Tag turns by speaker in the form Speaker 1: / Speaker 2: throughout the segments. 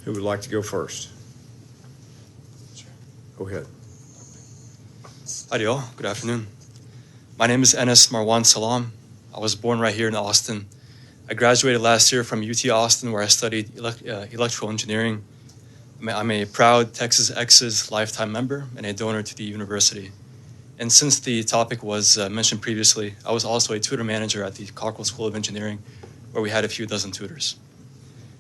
Speaker 1: Who would like to go first? Go ahead.
Speaker 2: Hi, all. Good afternoon. My name is Enes Marwan Salam. I was born right here in Austin. I graduated last year from UT Austin, where I studied electrical engineering. I'm a proud Texas Ex's lifetime member and a donor to the university. And since the topic was mentioned previously, I was also a tutor manager at the Cockrell School of Engineering, where we had a few dozen tutors.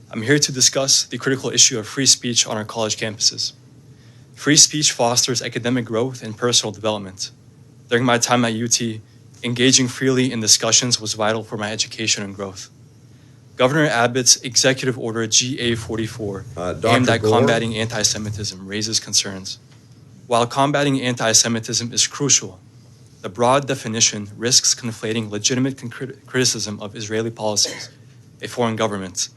Speaker 2: I'm here to discuss the critical issue of free speech on our college campuses. Free speech fosters academic growth and personal development. During my time at UT, engaging freely in discussions was vital for my education and growth. Governor Abbott's Executive Order GA-44, aimed at combating anti-Semitism, raises concerns. While combating anti-Semitism is crucial, the broad definition risks conflating legitimate criticism of Israeli policies, a foreign government,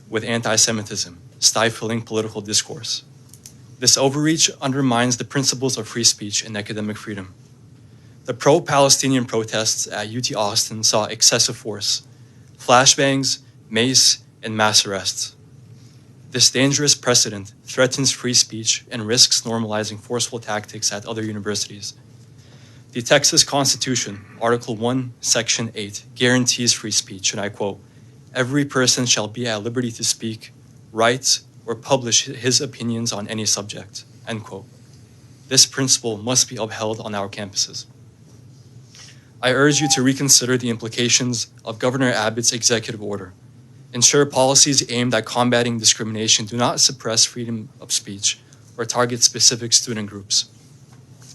Speaker 2: with anti-Semitism, stifling political discourse. This overreach undermines the principles of free speech and academic freedom. The pro-Palestinian protests at UT Austin saw excessive force, flashbangs, mace, and mass arrests. This dangerous precedent threatens free speech and risks normalizing forceful tactics at other universities. The Texas Constitution, Article 1, Section 8, guarantees free speech, and I quote, "Every person shall be at liberty to speak, write, or publish his opinions on any subject," end quote. This principle must be upheld on our campuses. I urge you to reconsider the implications of Governor Abbott's executive order. Ensure policies aimed at combating discrimination do not suppress freedom of speech or target specific student groups.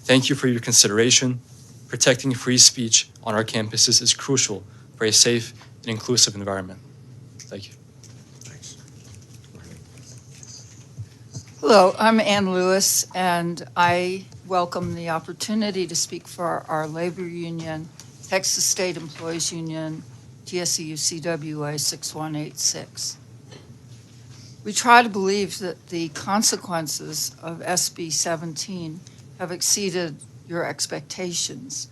Speaker 2: Thank you for your consideration. Protecting free speech on our campuses is crucial for a safe and inclusive environment. Thank you.
Speaker 3: Hello, I'm Ann Lewis, and I welcome the opportunity to speak for our labor union, Texas State Employees Union, TSEU CWA 6186. We try to believe that the consequences of SB 17 have exceeded your expectations.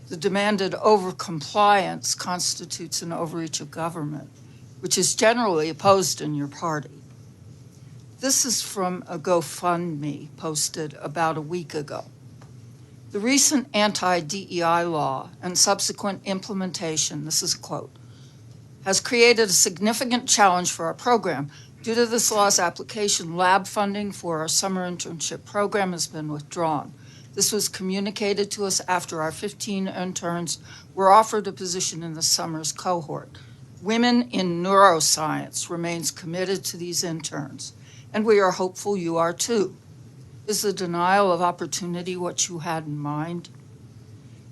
Speaker 3: The demanded overcompliance constitutes an overreach of government, which is generally opposed in your party. This is from a GoFundMe posted about a week ago. The recent anti-DEI law and subsequent implementation, this is a quote, has created a significant challenge for our program. Due to this law's application, lab funding for our summer internship program has been withdrawn. This was communicated to us after our 15 interns were offered a position in the summer's cohort. Women in neuroscience remains committed to these interns, and we are hopeful you are too. Is the denial of opportunity what you had in mind?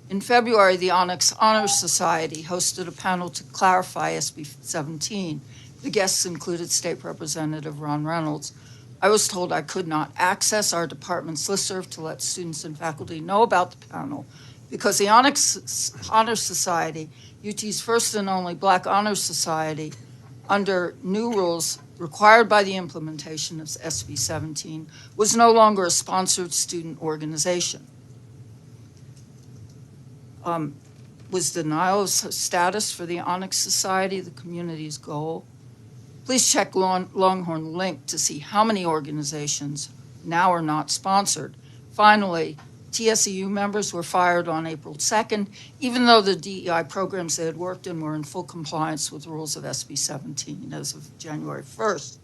Speaker 3: In February, the Onyx Honor Society hosted a panel to clarify SB 17. The guests included State Representative Ron Reynolds. I was told I could not access our department's listserv to let students and faculty know about the panel because the Onyx Honor Society, UT's first and only Black Honor Society, under new rules required by the implementation of SB 17, was no longer a sponsored student organization. Was denial of status for the Onyx Society the community's goal? Please check Longhorn Link to see how many organizations now are not sponsored. Finally, TSEU members were fired on April 2nd, even though the DEI programs they had worked in were in full compliance with rules of SB 17 as of January 1st.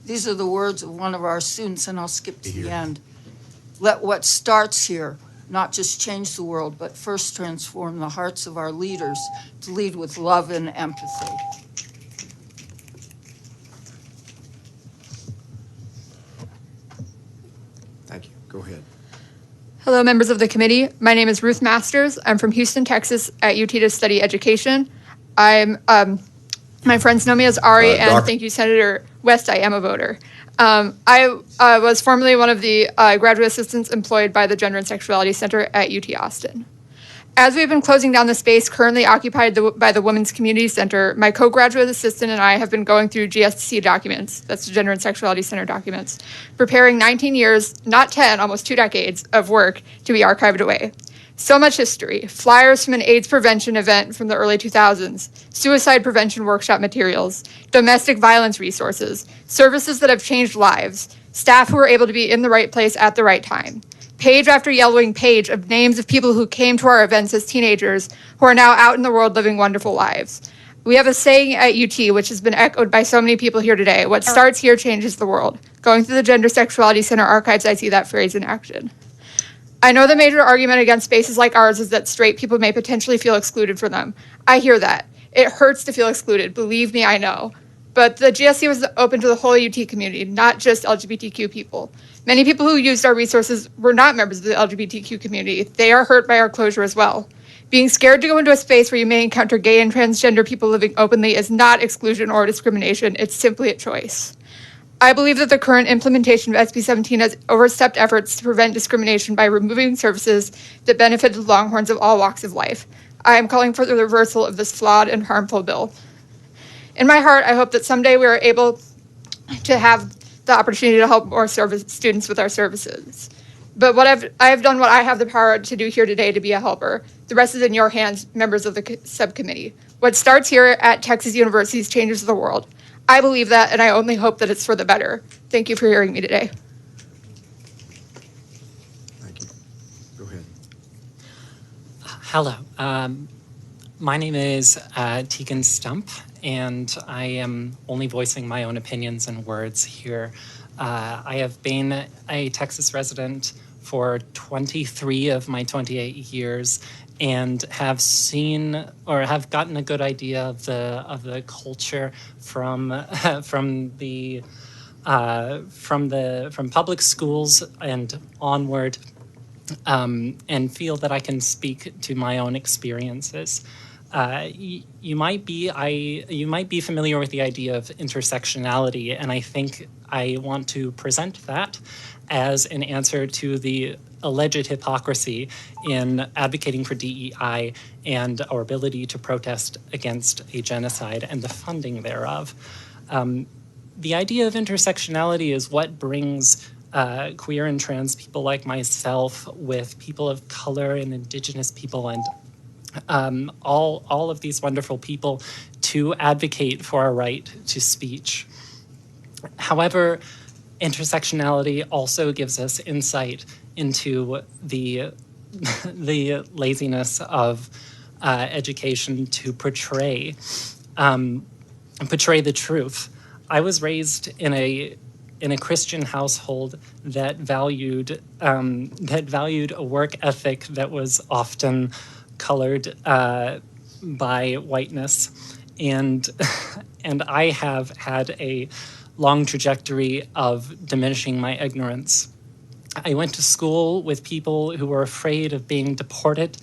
Speaker 3: These are the words of one of our students, and I'll skip to the end. Let what starts here not just change the world, but first transform the hearts of our leaders to lead with love and empathy.
Speaker 1: Thank you. Go ahead.
Speaker 4: Hello, members of the committee. My name is Ruth Masters. I'm from Houston, Texas at UT to study education. My friends know me as Ari, and thank you, Senator West. I am a voter. I was formerly one of the graduate assistants employed by the Gender and Sexuality Center at UT Austin. As we've been closing down the space currently occupied by the Women's Community Center, my co-graduate assistant and I have been going through GSC documents, that's the Gender and Sexuality Center documents, preparing 19 years, not 10, almost 2 decades of work to be archived away. So much history, flyers from an AIDS prevention event from the early 2000s, suicide prevention workshop materials, domestic violence resources, services that have changed lives, staff who are able to be in the right place at the right time. Page after yellowing page of names of people who came to our events as teenagers who are now out in the world living wonderful lives. We have a saying at UT, which has been echoed by so many people here today: what starts here changes the world. Going through the Gender Sexuality Center archives, I see that phrase in action. I know the major argument against spaces like ours is that straight people may potentially feel excluded from them. I hear that. It hurts to feel excluded. Believe me, I know. But the GSC was open to the whole UT community, not just LGBTQ people. Many people who used our resources were not members of the LGBTQ community. They are hurt by our closure as well. Being scared to go into a space where you may encounter gay and transgender people living openly is not exclusion or discrimination. It's simply a choice. I believe that the current implementation of SB 17 has overstepped efforts to prevent discrimination by removing services that benefited Longhorns of all walks of life. I am calling for the reversal of this flawed and harmful bill. In my heart, I hope that someday we are able to have the opportunity to help more students with our services. But I have done what I have the power to do here today to be a helper. The rest is in your hands, members of the subcommittee. What starts here at Texas University's changes the world. I believe that, and I only hope that it's for the better. Thank you for hearing me today.
Speaker 1: Thank you. Go ahead.
Speaker 5: Hello. My name is Tegan Stump, and I am only voicing my own opinions and words here. I have been a Texas resident for 23 of my 28 years, and have seen or have gotten a good idea of the culture from public schools and onward, and feel that I can speak to my own experiences. You might be familiar with the idea of intersectionality, and I think I want to present that as an answer to the alleged hypocrisy in advocating for DEI and our ability to protest against a genocide and the funding thereof. The idea of intersectionality is what brings queer and trans people like myself with people of color and indigenous people and all of these wonderful people to advocate for our right to speech. However, intersectionality also gives us insight into the laziness of education to portray the truth. I was raised in a Christian household that valued a work ethic that was often colored by whiteness, and I have had a long trajectory of diminishing my ignorance. I went to school with people who were afraid of being deported.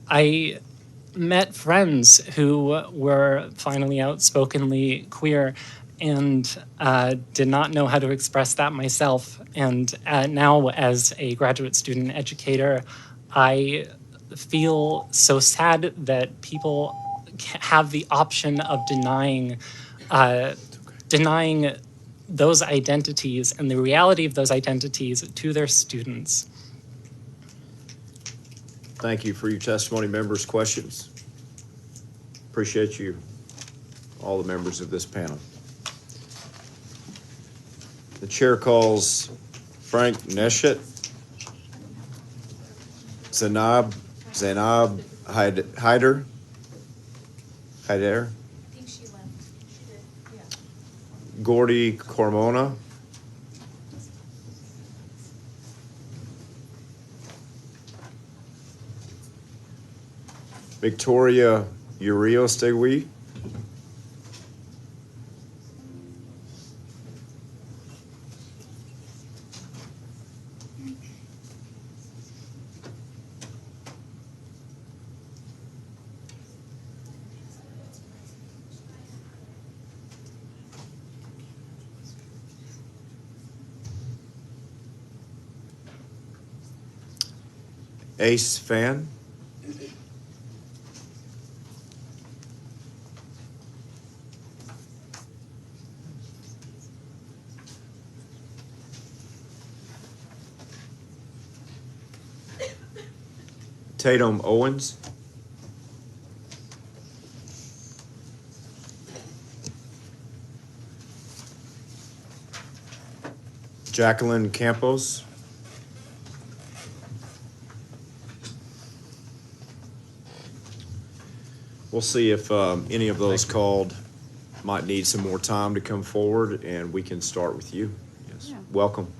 Speaker 5: I met friends who were finally outspokenly queer and did not know how to express that myself. And now, as a graduate student educator, I feel so sad that people have the option of denying those identities and the reality of those identities to their students.
Speaker 1: Thank you for your testimony. Members' questions? Appreciate you, all the members of this panel. The chair calls Frank Neshet, Zainab Haider. Gordy Cormona. Victoria Uriostegui. Ace Fan. Tatum Owens. Jacqueline Campos. We'll see if any of those called might need some more time to come forward, and we can start with you. Yes.
Speaker 6: Yeah.
Speaker 1: Welcome.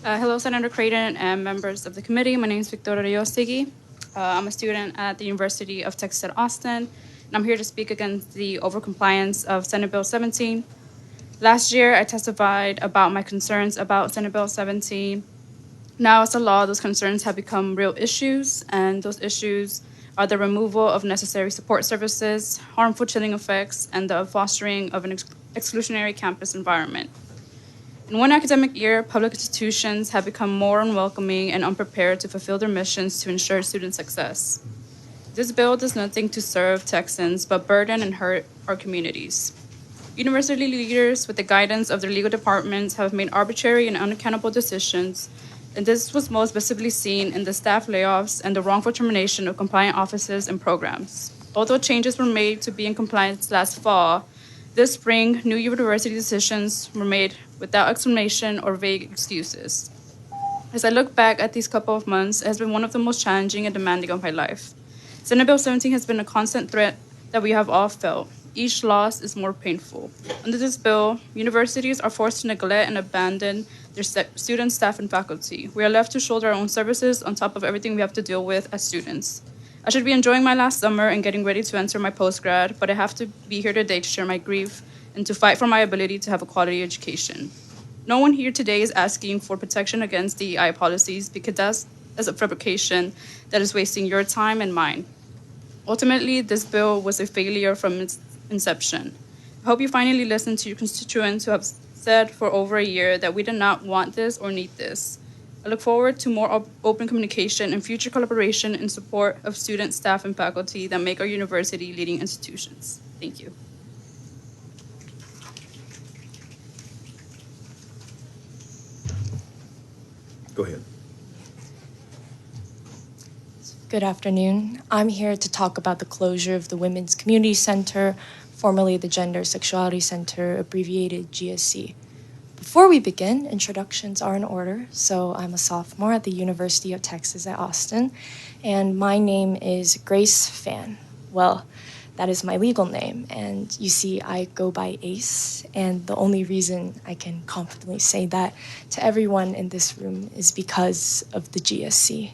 Speaker 6: Hello, Senator Creighton and members of the committee. My name is Victoria Riostegui. I'm a student at the University of Texas at Austin, and I'm here to speak against the overcompliance of Senate Bill 17. Last year, I testified about my concerns about Senate Bill 17. Now, as a law, those concerns have become real issues, and those issues are the removal of necessary support services, harmful chilling effects, and the fostering of an exclusionary campus environment. In one academic year, public institutions have become more unwelcoming and unprepared to fulfill their missions to ensure student success. This bill does nothing to serve Texans, but burden and hurt our communities. University leaders, with the guidance of their legal departments, have made arbitrary and unaccountable decisions, and this was most visibly seen in the staff layoffs and the wrongful termination of compliant offices and programs. Although changes were made to be in compliance last fall, this spring, new university decisions were made without explanation or vague excuses. As I look back at these couple of months, it has been one of the most challenging and demanding of my life. Senate Bill 17 has been a constant threat that we have all felt. Each loss is more painful. Under this bill, universities are forced to neglect and abandon their students, staff, and faculty. We are left to shoulder our own services on top of everything we have to deal with as students. I should be enjoying my last summer and getting ready to enter my postgrad, but I have to be here today to share my grief and to fight for my ability to have a quality education. No one here today is asking for protection against DEI policies because that's a fabrication that is wasting your time and mine. Ultimately, this bill was a failure from its inception. I hope you finally listen to your constituents who have said for over a year that we do not want this or need this. I look forward to more open communication and future collaboration in support of students, staff, and faculty that make our university leading institutions. Thank you.
Speaker 1: Go ahead.
Speaker 7: Good afternoon. I'm here to talk about the closure of the Women's Community Center, formerly the Gender Sexuality Center, abbreviated GSC. Before we begin, introductions are in order. So I'm a sophomore at the University of Texas at Austin, and my name is Grace Fan. Well, that is my legal name, and you see, I go by Ace, and the only reason I can confidently say that to everyone in this room is because of the GSC.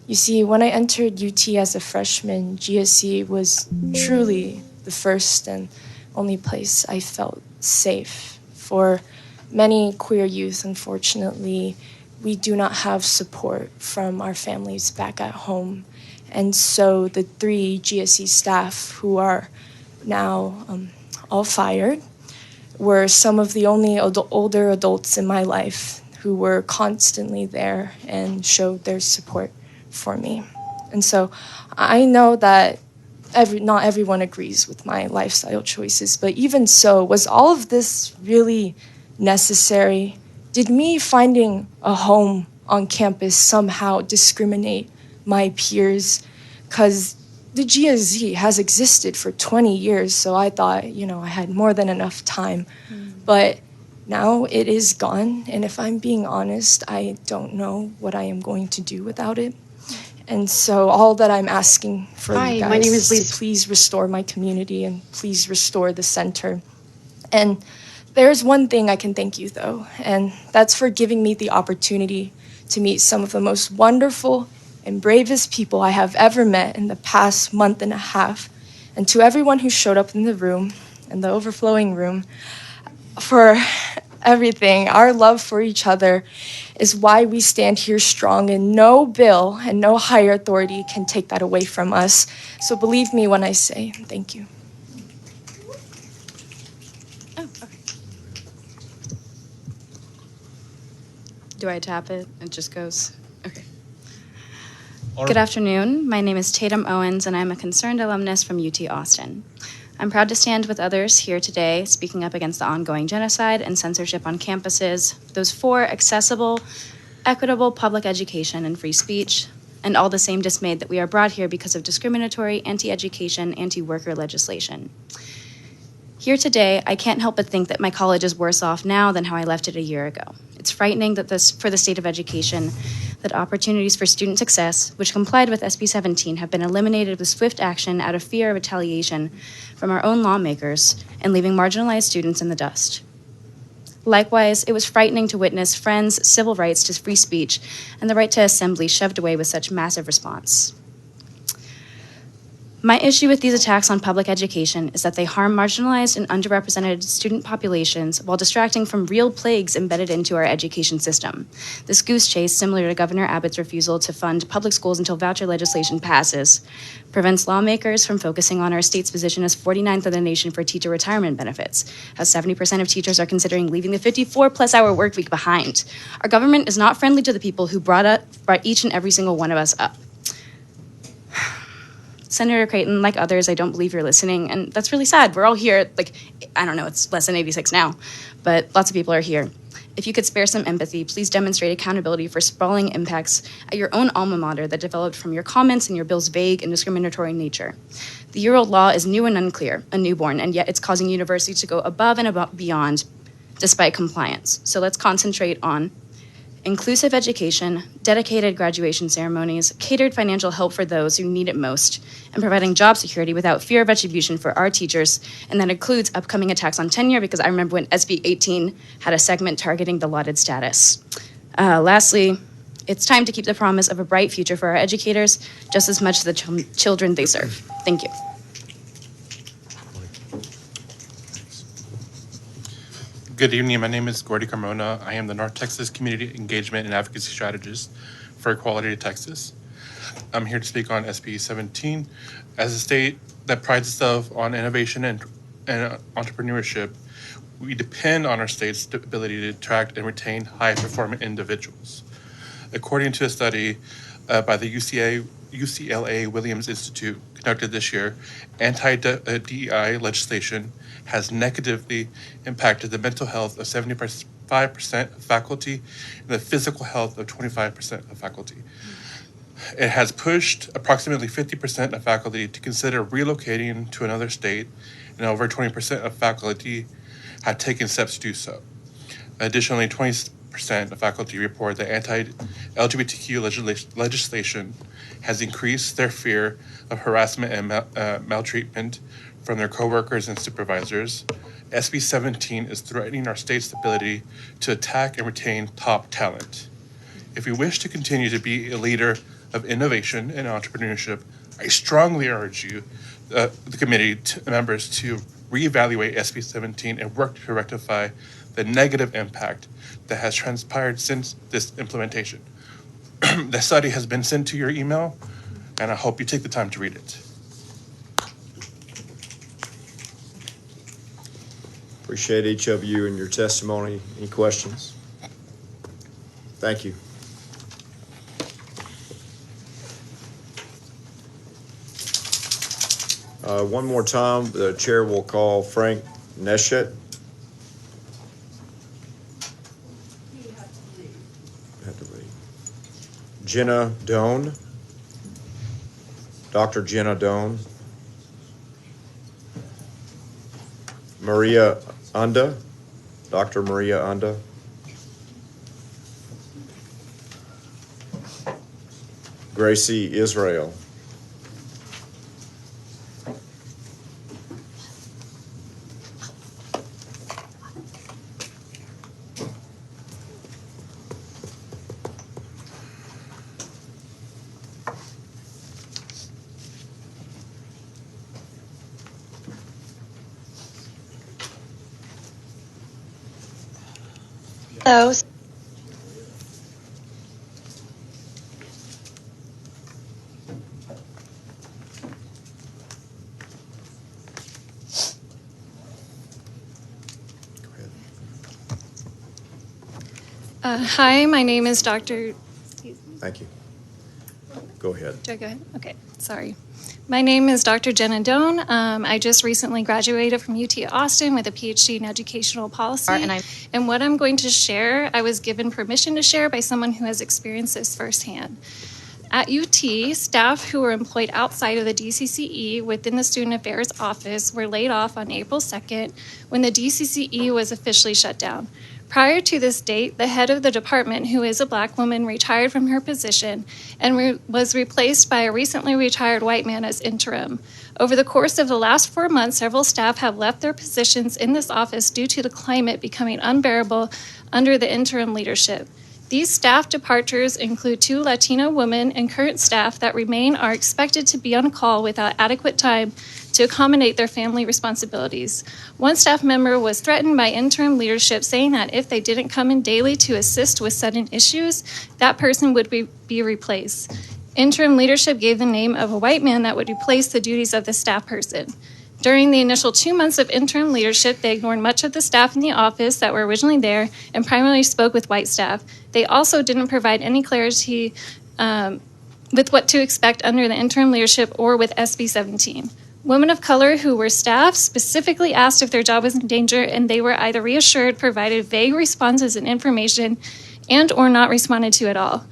Speaker 7: You see, when I entered UT as a freshman, GSC was truly the first and only place I felt safe. For many queer youth, unfortunately, we do not have support from our families back at home. And so the 3 GSC staff who are now all fired were some of the only older adults in my life who were constantly there and showed their support for me. And so I know that not everyone agrees with my lifestyle choices, but even so, was all of this really necessary? Did me finding a home on campus somehow discriminate my peers? Because the GSC has existed for 20 years, so I thought, I had more than enough time. But now it is gone, and if I'm being honest, I don't know what I am going to do without it. And so all that I'm asking for you guys
Speaker 8: my name is
Speaker 7: is
Speaker 8: Lisa.
Speaker 7: to please restore my community and please restore the center. And there's one thing I can thank you, though, and that's for giving me the opportunity to meet some of the most wonderful and bravest people I have ever met in the past month and a half. And to everyone who showed up in the room, in the overflowing room, for everything, our love for each other is why we stand here strong, and no bill and no higher authority can take that away from us. So believe me when I say thank you.
Speaker 8: Oh, okay. Do I tap it? It just goes. Okay. Good afternoon. My name is Tatum Owens, and I'm a concerned alumnus from UT Austin. I'm proud to stand with others here today speaking up against the ongoing genocide and censorship on campuses, those 4 accessible, equitable public education and free speech, and all the same dismayed that we are brought here because of discriminatory, anti-education, anti-worker legislation. Here today, I can't help but think that my college is worse off now than how I left it a year ago. It's frightening that for the state of education, that opportunities for student success, which complied with SB 17, have been eliminated with swift action out of fear of retaliation from our own lawmakers and leaving marginalized students in the dust. Likewise, it was frightening to witness Friends' civil rights to free speech and the right to assembly shoved away with such massive response. My issue with these attacks on public education is that they harm marginalized and underrepresented student populations while distracting from real plagues embedded into our education system. This goose chase, similar to Governor Abbott's refusal to fund public schools until voucher legislation passes, prevents lawmakers from focusing on our state's position as 49th in the nation for teacher retirement benefits, how 70% of teachers are considering leaving the 54-plus hour work week behind. Our government is not friendly to the people who brought each and every single one of us up. Senator Creighton, like others, I don't believe you're listening, and that's really sad. We're all here, I don't know, it's less than 86 now, but lots of people are here. If you could spare some empathy, please demonstrate accountability for sprawling impacts at your own alma mater that developed from your comments and your bill's vague and discriminatory nature. The year-old law is new and unclear, a newborn, and yet it's causing universities to go above and beyond despite compliance. So let's concentrate on inclusive education, dedicated graduation ceremonies, catered financial help for those who need it most, and providing job security without fear of retribution for our teachers. And that includes upcoming attacks on tenure, because I remember when SB 18 had a segment targeting the lauded status. Lastly, it's time to keep the promise of a bright future for our educators just as much as the children they serve. Thank you.
Speaker 9: Good evening. My name is Gordy Carmona. I am the North Texas Community Engagement and Advocacy Strategist for Equality Texas. I'm here to speak on SB 17. As a state that prides itself on innovation and entrepreneurship, we depend on our state's ability to attract and retain high-performing individuals. According to a study by the UCLA Williams Institute conducted this year, anti-DEI legislation has negatively impacted the mental health of 75% of faculty and the physical health of 25% of faculty. It has pushed approximately 50% of faculty to consider relocating to another state, and over 20% of faculty have taken steps to do so. Additionally, 20% of faculty report that anti-LGBTQ legislation has increased their fear of harassment and maltreatment from their coworkers and supervisors. SB 17 is threatening our state's ability to attack and retain top talent. If we wish to continue to be a leader of innovation and entrepreneurship, I strongly urge you, the committee members, to reevaluate SB 17 and work to rectify the negative impact that has transpired since this implementation. The study has been sent to your email, and I hope you take the time to read it.
Speaker 1: Appreciate each of you and your testimony. Any questions? Thank you. One more time, the chair will call Frank Neschet. Jenna Doan. Dr. Jenna Doan. Maria Unda. Dr. Maria Unda. Gracie Israel.
Speaker 10: Hello.
Speaker 11: Hi, my name is Dr.
Speaker 1: Thank you. Go ahead.
Speaker 11: Do I go ahead? Okay, sorry. My name is Dr. Jenna Doan. I just recently graduated from UT Austin with a PhD in educational policy. And what I'm going to share, I was given permission to share by someone who has experienced this firsthand. At UT, staff who were employed outside of the DCCE within the Student Affairs Office were laid off on April 2nd when the DCCE was officially shut down. Prior to this date, the head of the department, who is a Black woman, retired from her position and was replaced by a recently retired white man as interim. Over the course of the last 4 months, several staff have left their positions in this office due to the climate becoming unbearable under the interim leadership. These staff departures include 2 Latino women, and current staff that remain are expected to be on call without adequate time to accommodate their family responsibilities. One staff member was threatened by interim leadership, saying that if they didn't come in daily to assist with sudden issues, that person would be replaced. Interim leadership gave the name of a white man that would replace the duties of the staff person. During the initial 2 months of interim leadership, they ignored much of the staff in the office that were originally there and primarily spoke with white staff. They also didn't provide any clarity with what to expect under the interim leadership or with SB 17. Women of color who were staff specifically asked if their job was in danger, and they were either reassured, provided vague responses and information, and or not responded to at all.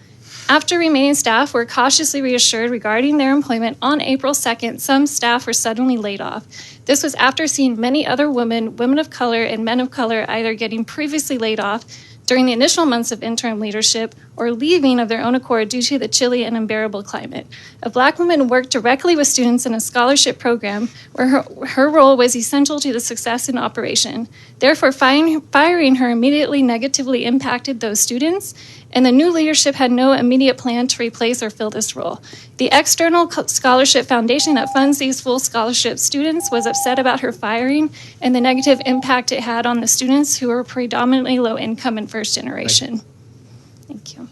Speaker 11: After remaining staff were cautiously reassured regarding their employment on April 2nd, some staff were suddenly laid off. This was after seeing many other women of color, and men of color either getting previously laid off during the initial months of interim leadership or leaving of their own accord due to the chilly and unbearable climate. A Black woman worked directly with students in a scholarship program where her role was essential to the success in operation. Therefore, firing her immediately negatively impacted those students, and the new leadership had no immediate plan to replace or fill this role. The external scholarship foundation that funds these full scholarship students was upset about her firing and the negative impact it had on the students who were predominantly low income and first generation. Thank you.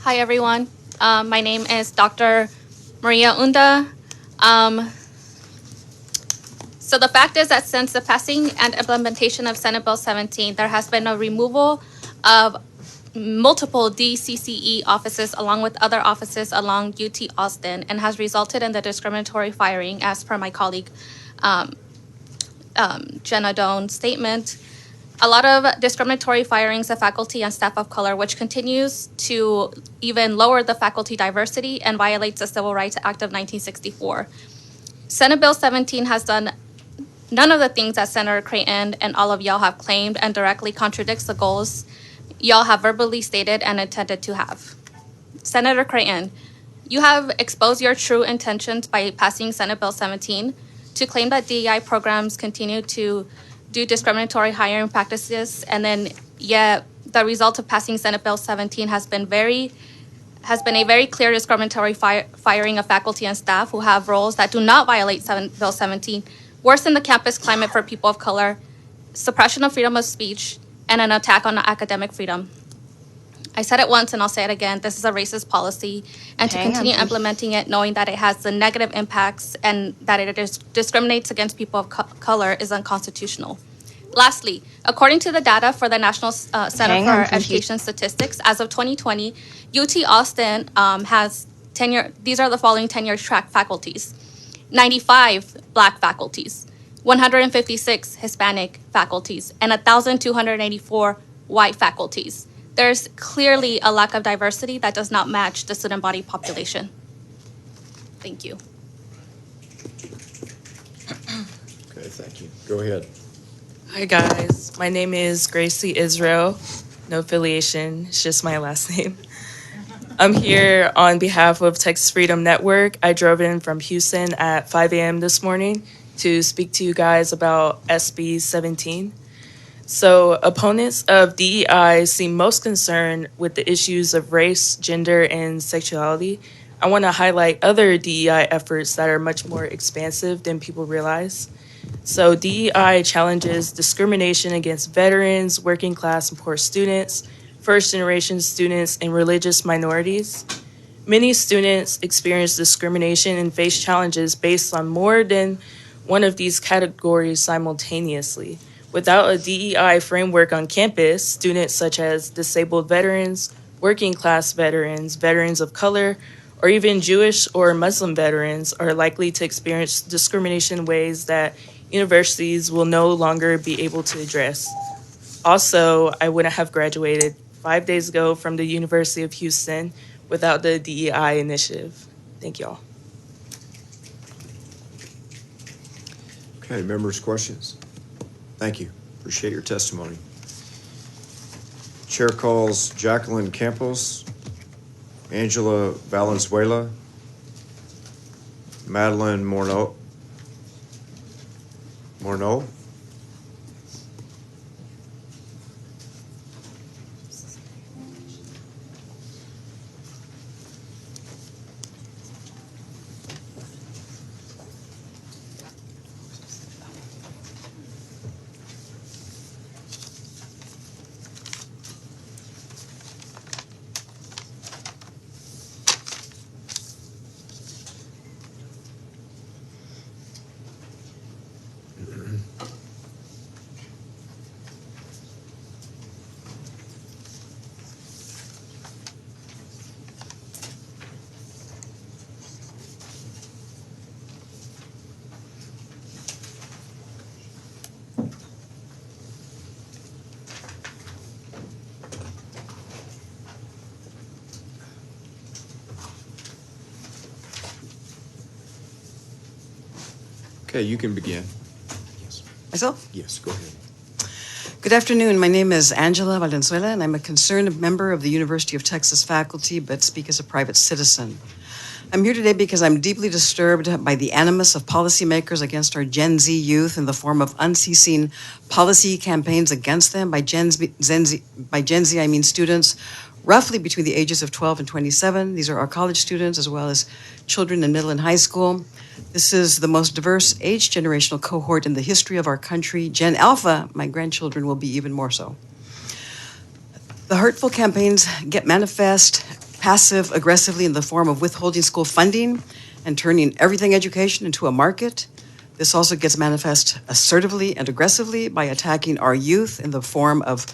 Speaker 10: Hi, everyone. My name is Dr. Maria Unda. So the fact is that since the passing and implementation of Senate Bill 17, there has been a removal of multiple DCCE offices along with other offices along UT Austin, and has resulted in the discriminatory firing, as per my colleague Jenna Doan's statement. A lot of discriminatory firings of faculty and staff of color, which continues to even lower the faculty diversity and violates the Civil Rights Act of 1964. Senate Bill 17 has done none of the things that Senator Creighton and all of y'all have claimed, and directly contradicts the goals y'all have verbally stated and intended to have. Senator Creighton, you have exposed your true intentions by passing Senate Bill 17 to claim that DEI programs continue to do discriminatory hiring practices, and then yet the result of passing Senate Bill 17 has been a very clear discriminatory firing of faculty and staff who have roles that do not violate Bill 17, worsen the campus climate for people of color, suppression of freedom of speech, and an attack on academic freedom. I said it once and I'll say it again, this is a racist policy, and to continue implementing it knowing that it has the negative impacts and that it discriminates against people of color is unconstitutional. Lastly, according to the data for the National Center for Education Statistics, as of 2020, UT Austin has tenure. These are the following tenure-track faculties: 95 Black faculties, 156 Hispanic faculties, and 1,284 white faculties. There's clearly a lack of diversity that does not match the student body population. Thank you.
Speaker 1: Okay, thank you. Go ahead.
Speaker 12: Hi, guys. My name is Gracie Israel. No affiliation. It's just my last name. I'm here on behalf of Texas Freedom Network. I drove in from Houston at 5 a.m. this morning to speak to you guys about SB 17. So opponents of DEI seem most concerned with the issues of race, gender, and sexuality. I want to highlight other DEI efforts that are much more expansive than people realize. So DEI challenges discrimination against veterans, working class and poor students, first-generation students, and religious minorities. Many students experience discrimination and face challenges based on more than one of these categories simultaneously. Without a DEI framework on campus, students such as disabled veterans, working class veterans, veterans of color, or even Jewish or Muslim veterans are likely to experience discrimination in ways that universities will no longer be able to address. Also, I wouldn't have graduated 5 days ago from the University of Houston without the DEI initiative. Thank y'all.
Speaker 1: Okay, members' questions? Thank you. Appreciate your testimony. Chair calls Jacqueline Campos, Angela Valenzuela, Madeline Morneau. Okay, you can begin. Yes.
Speaker 13: Myself?
Speaker 1: Yes, go ahead.
Speaker 13: Good afternoon. My name is Angela Valenzuela, and I'm a concerned member of the University of Texas faculty, but speak as a private citizen. I'm here today because I'm deeply disturbed by the animus of policymakers against our Gen Z youth in the form of unceasing policy campaigns against them. By Gen Z, I mean students roughly between the ages of 12 and 27. These are our college students as well as children in middle and high school. This is the most diverse age generational cohort in the history of our country. Gen Alpha, my grandchildren, will be even more so. The hurtful campaigns get manifest passive aggressively in the form of withholding school funding and turning everything education into a market. This also gets manifest assertively and aggressively by attacking our youth in the form of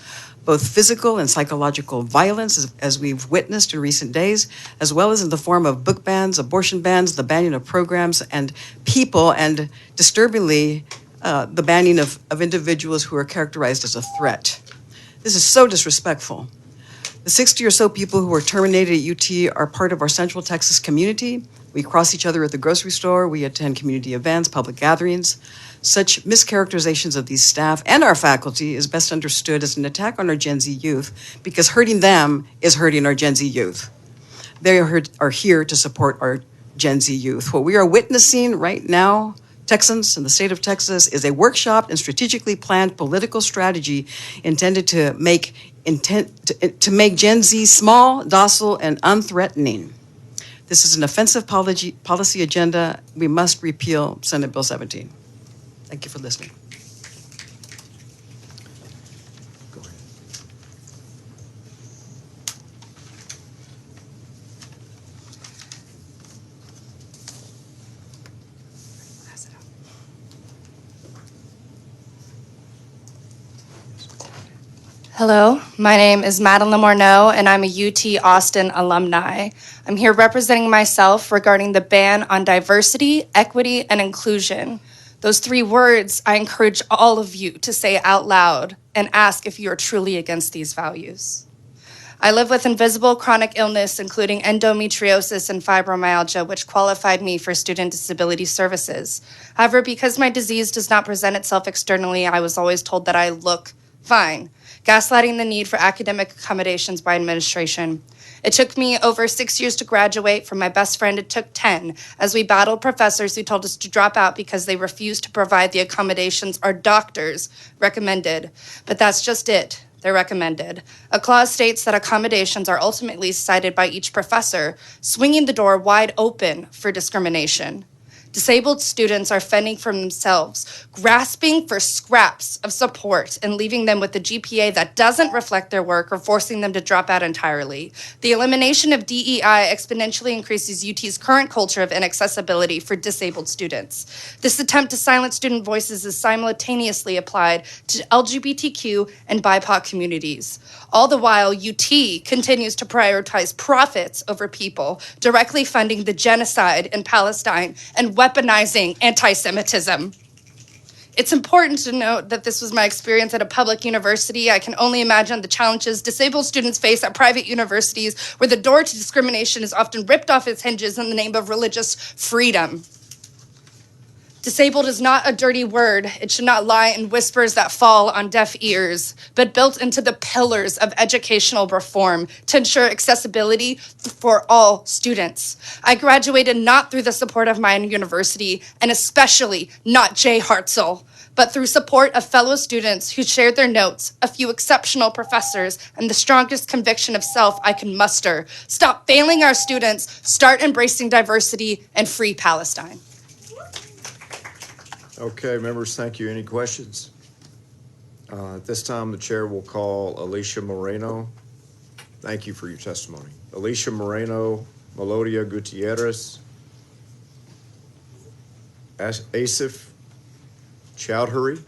Speaker 13: both physical and psychological violence, as we've witnessed in recent days, as well as in the form of book bans, abortion bans, the banning of programs and people, and disturbingly, the banning of individuals who are characterized as a threat. This is so disrespectful. The 60 or so people who were terminated at UT are part of our Central Texas community. We cross each other at the grocery store. We attend community events, public gatherings. Such mischaracterizations of these staff and our faculty is best understood as an attack on our Gen Z youth, because hurting them is hurting our Gen Z youth. They are here to support our Gen Z youth. What we are witnessing right now, Texans in the state of Texas, is a workshopped and strategically planned political strategy intended to make Gen Z small, docile, and unthreatening. This is an offensive policy agenda. We must repeal Senate Bill 17. Thank you for listening.
Speaker 1: Go ahead.
Speaker 14: Hello, my name is Madeline Morneau, and I'm a UT Austin alumni. I'm here representing myself regarding the ban on diversity, equity, and inclusion. Those 3 words I encourage all of you to say out loud and ask if you are truly against these values. I live with invisible chronic illness, including endometriosis and fibromyalgia, which qualified me for student disability services. However, because my disease does not present itself externally, I was always told that I look fine, gaslighting the need for academic accommodations by administration. It took me over 6 years to graduate. For my best friend, it took 10, as we battled professors who told us to drop out because they refused to provide the accommodations our doctors recommended. But that's just it. They're recommended. A clause states that accommodations are ultimately cited by each professor, swinging the door wide open for discrimination. Disabled students are fending for themselves, grasping for scraps of support and leaving them with a GPA that doesn't reflect their work or forcing them to drop out entirely. The elimination of DEI exponentially increases UT's current culture of inaccessibility for disabled students. This attempt to silence student voices is simultaneously applied to LGBTQ and BIPOC communities. All the while, UT continues to prioritize profits over people, directly funding the genocide in Palestine and weaponizing anti-Semitism. It's important to note that this was my experience at a public university. I can only imagine the challenges disabled students face at private universities, where the door to discrimination is often ripped off its hinges in the name of religious freedom. Disabled is not a dirty word. It should not lie in whispers that fall on deaf ears, but built into the pillars of educational reform to ensure accessibility for all students. I graduated not through the support of my university, and especially not Jay Hartzell, but through support of fellow students who shared their notes, a few exceptional professors, and the strongest conviction of self I can muster. Stop failing our students, start embracing diversity, and free Palestine.
Speaker 1: Okay, members, thank you. Any questions? At this time, the chair will call Alicia Moreno. Thank you for your testimony. Alicia Moreno, Melodia Gutierrez, Asif Chowdhury,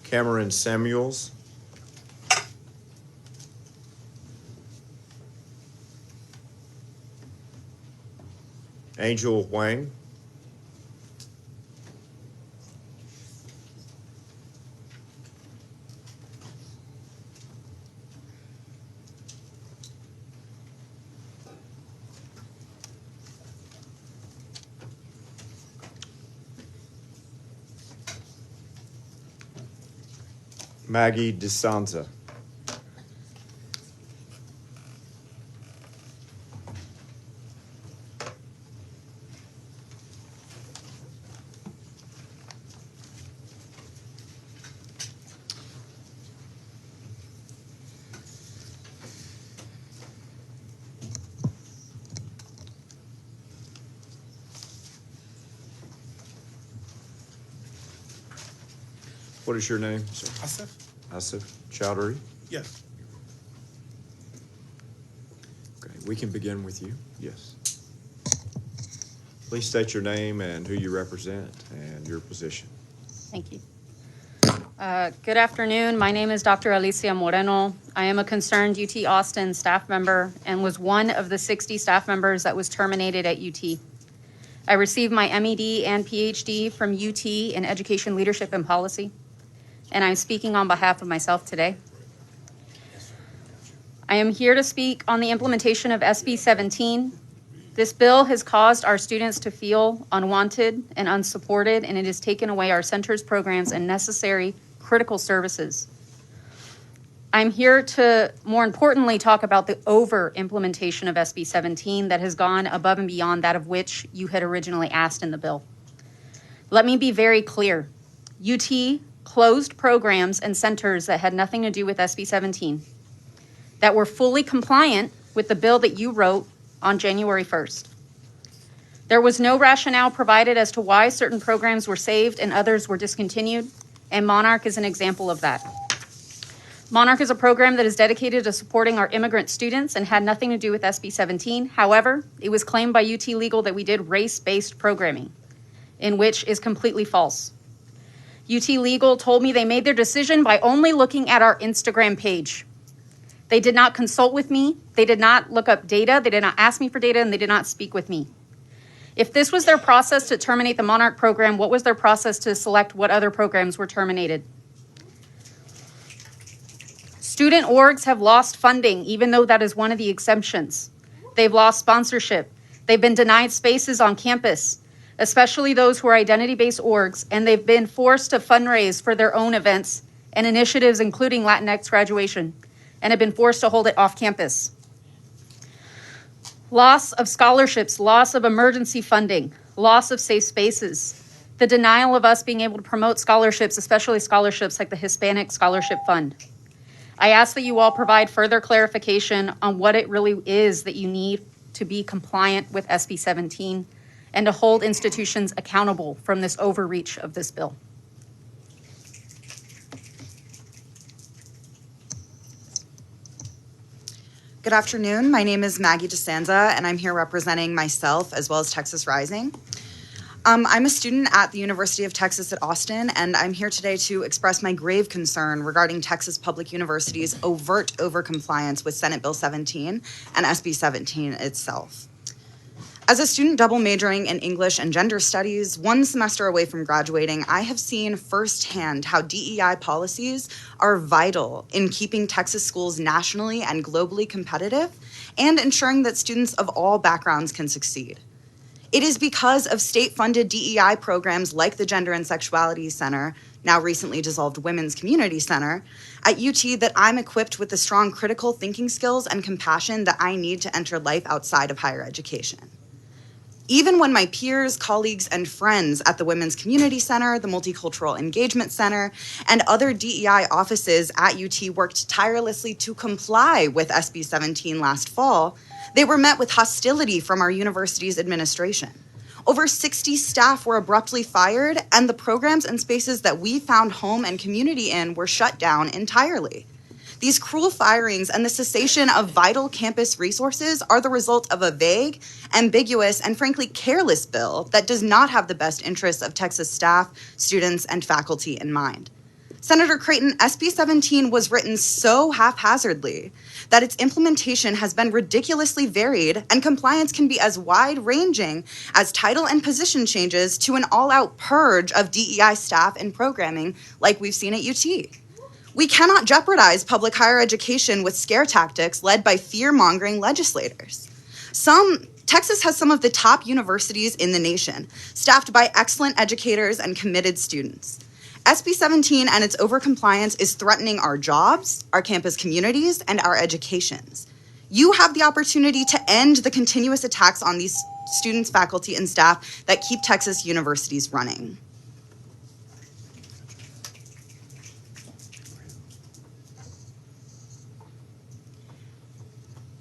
Speaker 1: Cameron Samuels, Angel Wang, Maggie DeSanza. What is your name, sir?
Speaker 15: Asif?
Speaker 1: Asif Chowdhury?
Speaker 15: Yes.
Speaker 1: Okay, we can begin with you. Yes. Please state your name and who you represent and your position.
Speaker 16: Thank you. Good afternoon. My name is Dr. Alicia Moreno. I am a concerned UT Austin staff member and was one of the 60 staff members that was terminated at UT. I received my MED and PhD from UT in Education Leadership and Policy, and I'm speaking on behalf of myself today. I am here to speak on the implementation of SB 17. This bill has caused our students to feel unwanted and unsupported, and it has taken away our centers, programs, and necessary critical services. I'm here to, more importantly, talk about the over-implementation of SB 17 that has gone above and beyond that of which you had originally asked in the bill. Let me be very clear. UT closed programs and centers that had nothing to do with SB 17, that were fully compliant with the bill that you wrote on January 1st. There was no rationale provided as to why certain programs were saved and others were discontinued, and Monarch is an example of that. Monarch is a program that is dedicated to supporting our immigrant students and had nothing to do with SB 17. However, it was claimed by UT Legal that we did race-based programming, in which is completely false. UT Legal told me they made their decision by only looking at our Instagram page. They did not consult with me, they did not look up data, they did not ask me for data, and they did not speak with me. If this was their process to terminate the Monarch program, what was their process to select what other programs were terminated? Student orgs have lost funding, even though that is one of the exemptions. They've lost sponsorship. They've been denied spaces on campus, especially those who are identity-based orgs, and they've been forced to fundraise for their own events and initiatives, including Latinx graduation, and have been forced to hold it off campus. Loss of scholarships, loss of emergency funding, loss of safe spaces, the denial of us being able to promote scholarships, especially scholarships like the Hispanic Scholarship Fund. I ask that you all provide further clarification on what it really is that you need to be compliant with SB 17 and to hold institutions accountable from this overreach of this bill.
Speaker 17: Good afternoon. My name is Maggie DeSanza, and I'm here representing myself as well as Texas Rising.
Speaker 15: I'm a student at the University of Texas at Austin, and I'm here today to express my grave concern regarding Texas Public University's overt overcompliance with Senate Bill 17 and SB 17 itself. As a student double majoring in English and gender studies, one semester away from graduating, I have seen firsthand how DEI policies are vital in keeping Texas schools nationally and globally competitive and ensuring that students of all backgrounds can succeed. It is because of state-funded DEI programs like the Gender and Sexuality Center, now recently dissolved Women's Community Center, at UT that I'm equipped with the strong critical thinking skills and compassion that I need to enter life outside of higher education. Even when my peers, colleagues, and friends at the Women's Community Center, the Multicultural Engagement Center, and other DEI offices at UT worked tirelessly to comply with SB 17 last fall, they were met with hostility from our university's administration. Over 60 staff were abruptly fired, and the programs and spaces that we found home and community in were shut down entirely. These cruel firings and the cessation of vital campus resources are the result of a vague, ambiguous, and frankly careless bill that does not have the best interests of Texas staff, students, and faculty in mind. Senator Creighton, SB 17 was written so haphazardly that its implementation has been ridiculously varied, and compliance can be as wide-ranging as title and position changes to an all-out purge of DEI staff and programming like we've seen at UT. We cannot jeopardize public higher education with scare tactics led by fear-mongering legislators. Texas has some of the top universities in the nation, staffed by excellent educators and committed students. SB 17 and its overcompliance is threatening our jobs, our campus communities, and our educations. You have the opportunity to end the continuous attacks on these students, faculty, and staff that keep Texas universities running.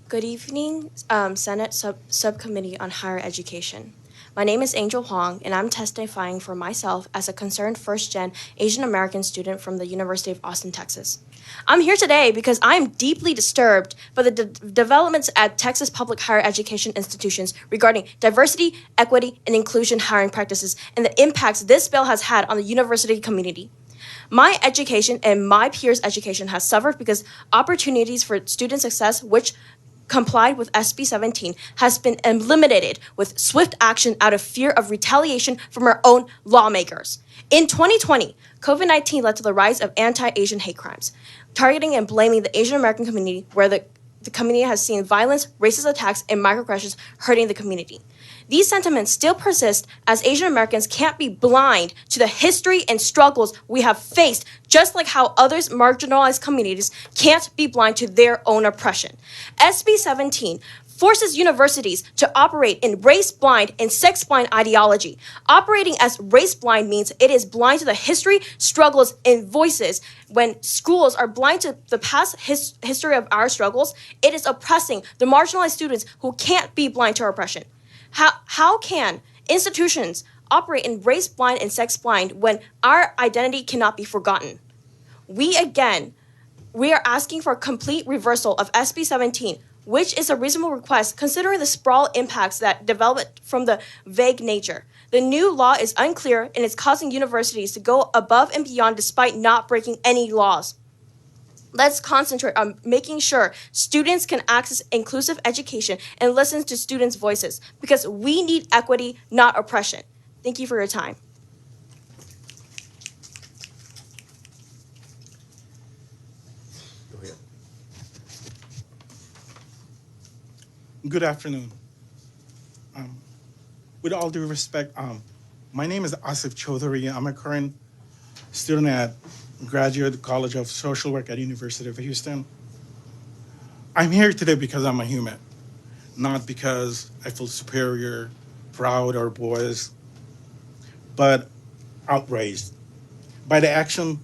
Speaker 7: Good evening, Senate Subcommittee on Higher Education. My name is Angel Huang, and I'm testifying for myself as a concerned first-gen Asian American student from the University of Austin, Texas. I'm here today because I am deeply disturbed by the developments at Texas public higher education institutions regarding diversity, equity, and inclusion hiring practices and the impacts this bill has had on the university community. My education and my peers' education has suffered because opportunities for student success, which complied with SB 17, has been eliminated with swift action out of fear of retaliation from our own lawmakers. In 2020, COVID-19 led to the rise of anti-Asian hate crimes, targeting and blaming the Asian American community, where the community has seen violence, racist attacks, and microaggressions hurting the community. These sentiments still persist as Asian Americans can't be blind to the history and struggles we have faced, just like how others marginalized communities can't be blind to their own oppression. SB 17 forces universities to operate in race-blind and sex-blind ideology. Operating as race-blind means it is blind to the history, struggles, and voices. When schools are blind to the past history of our struggles, it is oppressing the marginalized students who can't be blind to our oppression. How can institutions operate in race-blind and sex-blind when our identity cannot be forgotten? We are asking for a complete reversal of SB 17, which is a reasonable request considering the sprawl impacts that developed from the vague nature. The new law is unclear and it's causing universities to go above and beyond despite not breaking any laws. Let's concentrate on making sure students can access inclusive education and listen to students' voices, because we need equity, not oppression. Thank you for your time.
Speaker 1: Go ahead.
Speaker 17: Good afternoon. With all due respect, my name is Asif Chaudhary. I'm a current student at Graduate College of Social Work at University of Houston. I'm here today because I'm a human, not because I feel superior, proud, or boys, but outraged by the action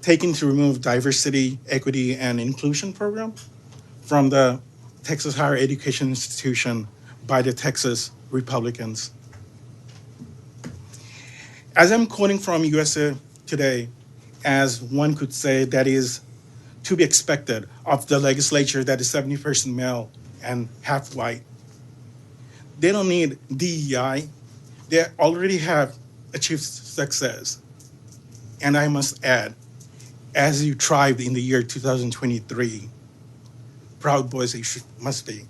Speaker 17: taken to remove diversity, equity, and inclusion program from the Texas Higher Education Institution by the Texas Republicans. As I'm quoting from USA Today, as one could say, that is to be expected of the legislature that is 70% male and half white. They don't need DEI They already have achieved success. And I must add, as you thrived in the year 2023, proud boys you must be.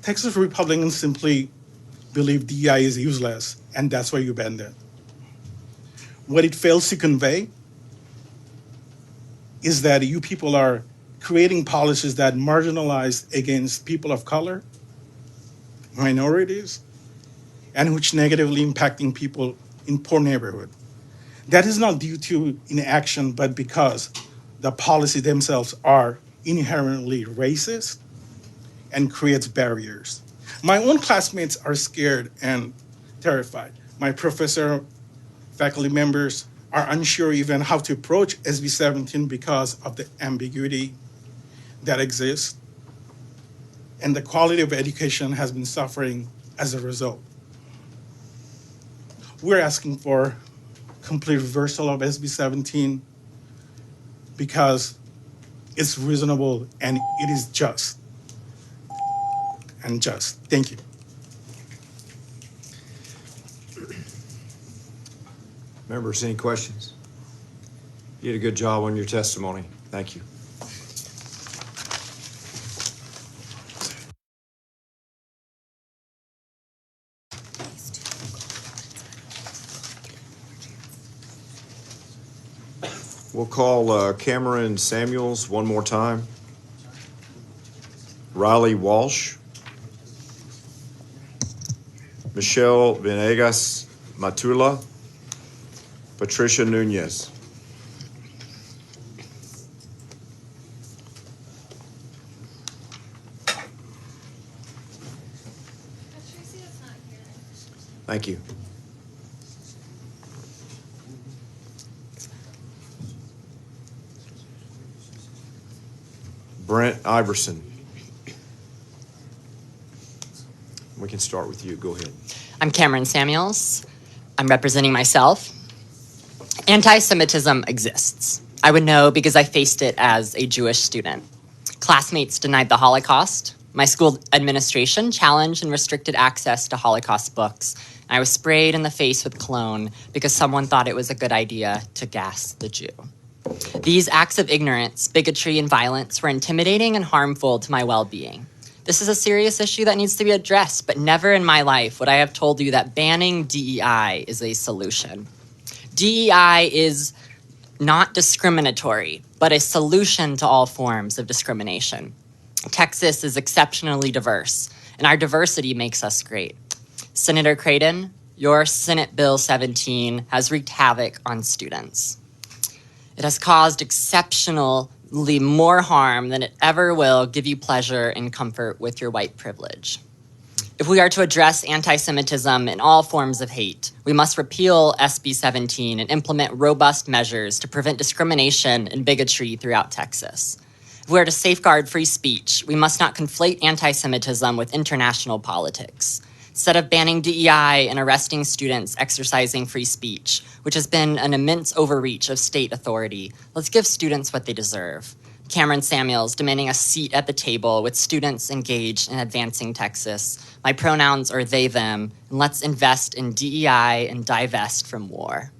Speaker 17: Texas Republicans simply believe DEI is useless, and that's why you banned it. What it fails to convey is that you people are creating policies that marginalize against people of color, minorities, and which negatively impacting people in poor neighborhood. That is not due to inaction, but because the policies themselves are inherently racist and creates barriers. My own classmates are scared and terrified. My professor, faculty members are unsure even how to approach SB 17 because of the ambiguity that exists. And the quality of education has been suffering as a result. We're asking for complete reversal of SB 17 because it's reasonable and it is just. And just. Thank you.
Speaker 1: Members, any questions? You did a good job on your testimony. Thank you. We'll call Cameron Samuels one more time. Riley Walsh. Michelle Venegas Matula. Patricia Nunez. Thank you. Brent Iverson. We can start with you. Go ahead.
Speaker 18: I'm Cameron Samuels. I'm representing myself. Anti-Semitism exists. I would know because I faced it as a Jewish student. Classmates denied the Holocaust. My school administration challenged and restricted access to Holocaust books. I was sprayed in the face with cologne because someone thought it was a good idea to gas the Jew. These acts of ignorance, bigotry, and violence were intimidating and harmful to my well-being. This is a serious issue that needs to be addressed, but never in my life would I have told you that banning DEI is a solution. DEI is not discriminatory, but a solution to all forms of discrimination. Texas is exceptionally diverse, and our diversity makes us great. Senator Creighton, your Senate Bill 17 has wreaked havoc on students. It has caused exceptionally more harm than it ever will give you pleasure and comfort with your white privilege. If we are to address anti-Semitism and all forms of hate, we must repeal SB 17 and implement robust measures to prevent discrimination and bigotry throughout Texas. If we are to safeguard free speech, we must not conflate anti-Semitism with international politics. Instead of banning DEI and arresting students exercising free speech, which has been an immense overreach of state authority, let's give students what they deserve. Cameron Samuels demanding a seat at the table with students engaged in advancing Texas. My pronouns are they, them, and let's invest in DEI and divest from war.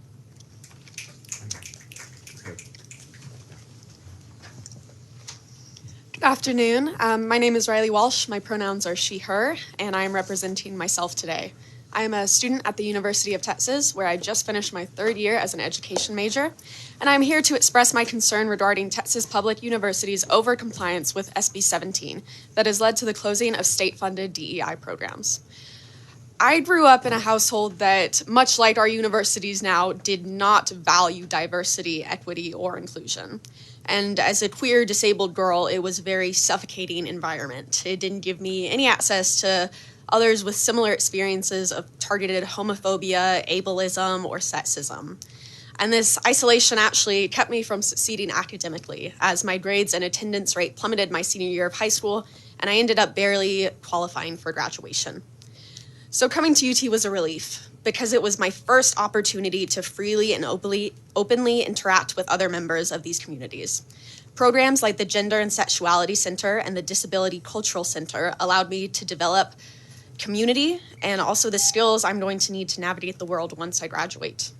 Speaker 19: Good afternoon. My name is Riley Walsh. My pronouns are she, her, and I am representing myself today. I am a student at the University of Texas, where I just finished my third year as an education major, and I'm here to express my concern regarding Texas Public University's overcompliance with SB 17 that has led to the closing of state-funded DEI programs. I grew up in a household that, much like our universities now, did not value diversity, equity, or inclusion. And as a queer disabled girl, it was a very suffocating environment. It didn't give me any access to others with similar experiences of targeted homophobia, ableism, or sexism. And this isolation actually kept me from succeeding academically, as my grades and attendance rate plummeted my senior year of high school, and I ended up barely qualifying for graduation. So coming to UT was a relief, because it was my first opportunity to freely and openly interact with other members of these communities. Programs like the Gender and Sexuality Center and the Disability Cultural Center allowed me to develop community and also the skills I'm going to need to navigate the world once I graduate.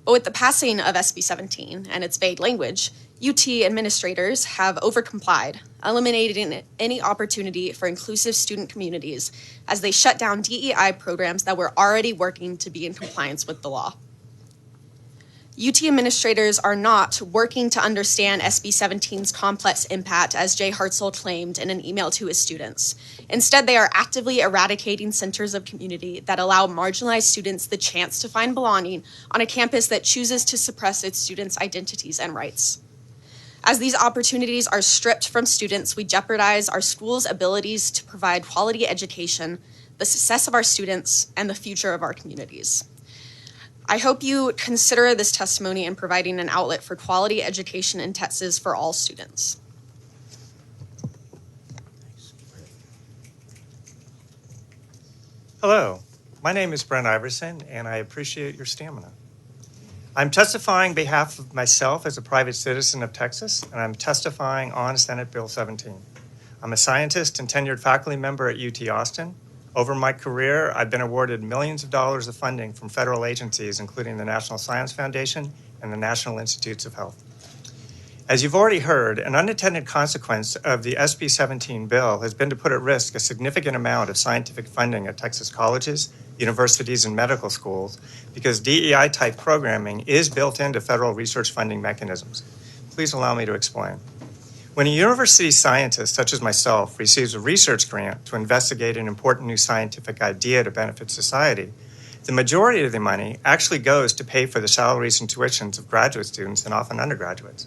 Speaker 19: But with the passing of SB 17 and its vague language, UT administrators have overcomplied, eliminating any opportunity for inclusive student communities as they shut down DEI programs that were already working to be in compliance with the law. UT administrators are not working to understand SB 17's complex impact, as Jay Hartzell claimed in an email to his students. Instead, they are actively eradicating centers of community that allow marginalized students the chance to find belonging on a campus that chooses to suppress its students' identities and rights. As these opportunities are stripped from students, we jeopardize our schools' abilities to provide quality education, the success of our students, and the future of our communities. I hope you consider this testimony in providing an outlet for quality education in Texas for all students.
Speaker 20: Hello, my name is Brent Iverson, and I appreciate your stamina. I'm testifying on behalf of myself as a private citizen of Texas, and I'm testifying on Senate Bill 17. I'm a scientist and tenured faculty member at UT Austin. Over my career, I've been awarded millions of dollars of funding from federal agencies, including the National Science Foundation and the National Institutes of Health. As you've already heard, an unintended consequence of the SB 17 bill has been to put at risk a significant amount of scientific funding at Texas colleges, universities, and medical schools because DEI-type programming is built into federal research funding mechanisms. Please allow me to explain. When a university scientist, such as myself, receives a research grant to investigate an important new scientific idea to benefit society, the majority of the money actually goes to pay for the salaries and tuitions of graduate students and often undergraduates.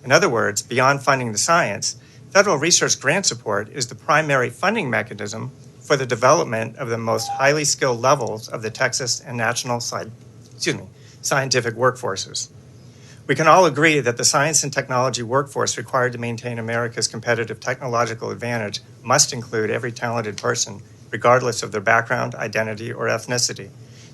Speaker 20: In other words, beyond funding the science, federal research grant support is the primary funding mechanism for the development of the most highly skilled levels of the Texas and national scientific workforces. We can all agree that the science and technology workforce required to maintain America's competitive technological advantage must include every talented person, regardless of their background, identity, or ethnicity.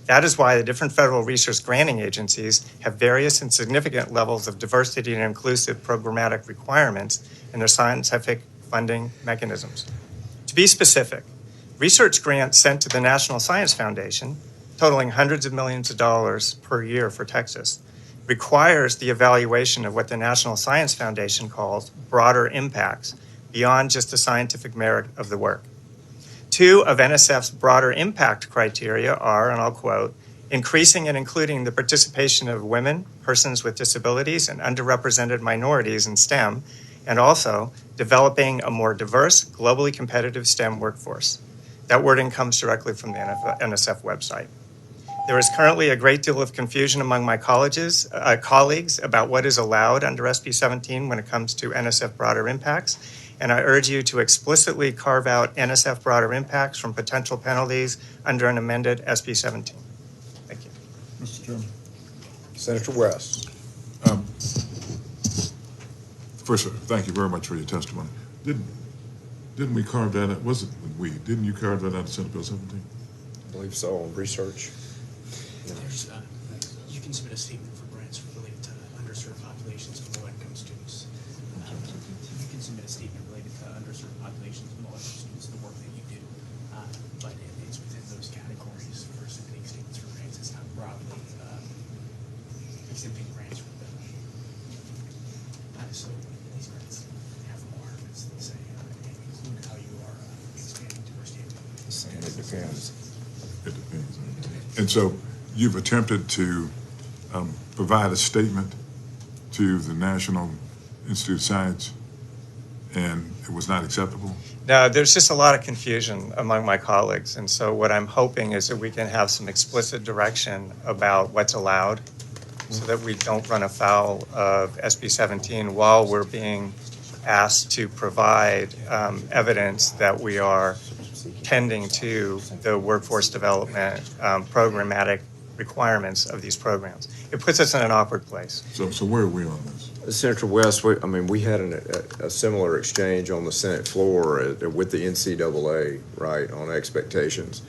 Speaker 20: That is why the different federal research granting agencies have various and significant levels of diversity and inclusive programmatic requirements in their scientific funding mechanisms. To be specific, research grants sent to the National Science Foundation, totaling hundreds of millions of dollars per year for Texas, requires the evaluation of what the National Science Foundation calls broader impacts beyond just the scientific merit of the work. Two of NSF's broader impact criteria are, and I'll quote, increasing and including the participation of women, persons with disabilities, and underrepresented minorities in STEM, and also developing a more diverse, globally competitive STEM workforce. That wording comes directly from the NSF website. There is currently a great deal of confusion among my colleagues about what is allowed under SB 17 when it comes to NSF broader impacts, and I urge you to explicitly carve out NSF broader impacts from potential penalties under an amended SB 17. Thank you.
Speaker 1: Mr. Chairman. Senator West.
Speaker 21: First, thank you very much for your testimony. Didn't we carve that out? Was it we? Didn't you carve that out of Senate Bill 17?
Speaker 1: I believe so, on research.
Speaker 22: There's, you can submit a statement for grants related to underserved populations and low-income students. You can submit a statement related to underserved populations and low-income students, the work that you do. But it's within those categories for submitting statements for grants. It's not broadly exempting grants from them. So these grants have requirements that say include how you are expanding diversity.
Speaker 1: It depends.
Speaker 21: It depends. And so you've attempted to provide a statement to the National Institute of Science, and it was not acceptable?
Speaker 20: No, there's just a lot of confusion among my colleagues. And so what I'm hoping is that we can have some explicit direction about what's allowed so that we don't run afoul of SB 17 while we're being asked to provide evidence that we are tending to the workforce development programmatic requirements of these programs. It puts us in an awkward place.
Speaker 21: So where are we on this?
Speaker 1: Senator West, we had a similar exchange on the Senate floor with the NCAA, right, on expectations.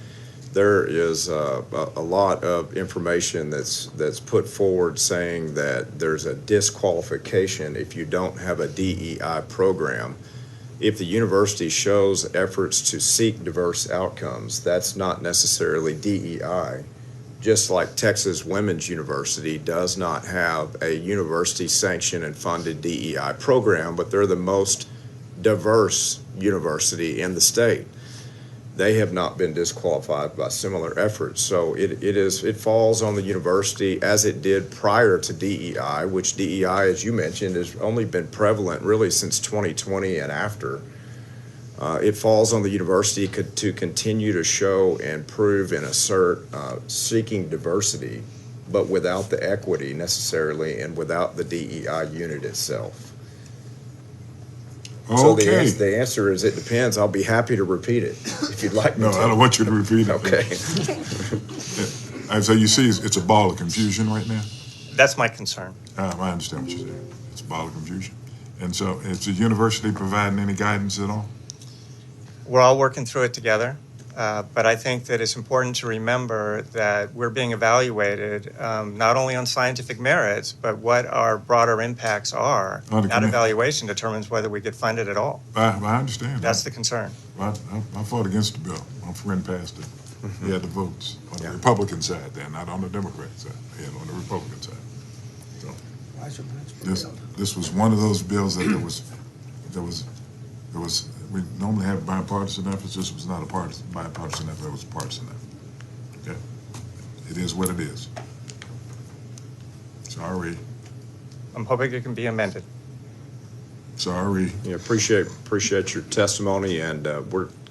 Speaker 1: There is a lot of information that's put forward saying that there's a disqualification if you don't have a DEI program if the university shows efforts to seek diverse outcomes, that's not necessarily DEI. Just like Texas Women's University does not have a university-sanctioned and funded DEI program, but they're the most diverse university in the state. They have not been disqualified by similar efforts. So it falls on the university as it did prior to DEI, which DEI, as you mentioned, has only been prevalent really since 2020 and after. It falls on the university to continue to show and prove and assert seeking diversity, but without the equity necessarily and without the DEI unit itself. So
Speaker 21: Okay.
Speaker 1: the answer is it depends. I'll be happy to repeat it if you'd like me
Speaker 21: No,
Speaker 1: to.
Speaker 21: I don't want you to repeat it.
Speaker 1: Okay.
Speaker 21: And so you see, it's a ball of confusion right now?
Speaker 20: That's my concern.
Speaker 21: I understand what you're saying. It's a ball of confusion. And so is the university providing any guidance at all?
Speaker 20: We're all working through it together, but I think that it's important to remember that we're being evaluated not only on scientific merits, but what our broader impacts are. That evaluation determines whether we get funded at all.
Speaker 21: I understand.
Speaker 20: That's the concern.
Speaker 21: I fought against the bill. My friend passed it. He had the votes on the Republican side then, not on the Democrat side. He had on the Republican side. So this was one of those bills that there was we normally have bipartisan efforts. This was not a bipartisan effort. It was a partisan effort. Okay, it is what it is. Sorry.
Speaker 20: I'm hoping it can be amended.
Speaker 21: Sorry.
Speaker 1: Yeah, appreciate your testimony, and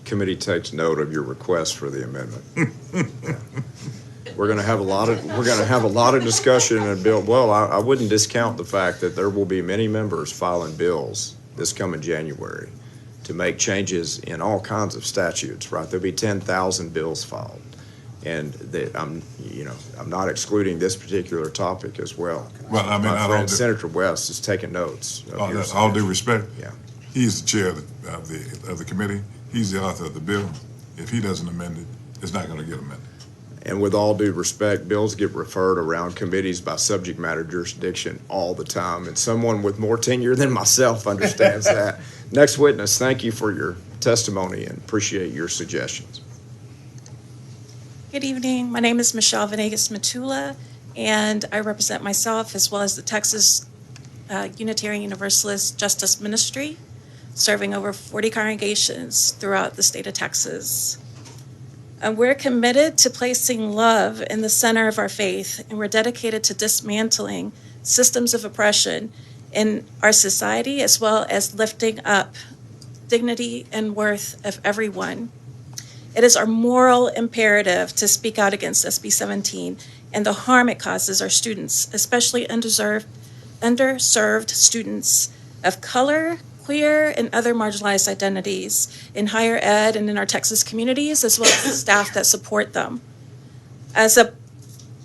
Speaker 1: committee takes note of your request for the amendment. Yeah. We're going to have a lot of discussion and bill. Well, I wouldn't discount the fact that there will be many members filing bills this coming January to make changes in all kinds of statutes. Right, there'll be 10,000 bills filed, and I'm not excluding this particular topic as well.
Speaker 21: Well, I mean,
Speaker 1: my friend Senator West is taking notes.
Speaker 21: All due respect.
Speaker 1: Yeah.
Speaker 21: He's the chair of the committee. He's the author of the bill. If he doesn't amend it, it's not going to get amended.
Speaker 1: And with all due respect, bills get referred around committees by subject matter jurisdiction all the time, and someone with more tenure than myself understands that. Next witness, thank you for your testimony and appreciate your suggestions.
Speaker 2: Good evening. My name is Michelle Venegas Matula, and I represent myself as well as the Texas Unitarian Universalist Justice Ministry, serving over 40 congregations throughout the state of Texas. We're committed to placing love in the center of our faith, and we're dedicated to dismantling systems of oppression in our society, as well as lifting up dignity and worth of everyone. It is our moral imperative to speak out against SB 17 and the harm it causes our students, especially underserved students of color, queer, and other marginalized identities in higher ed and in our Texas communities, as well as the staff that support them. As a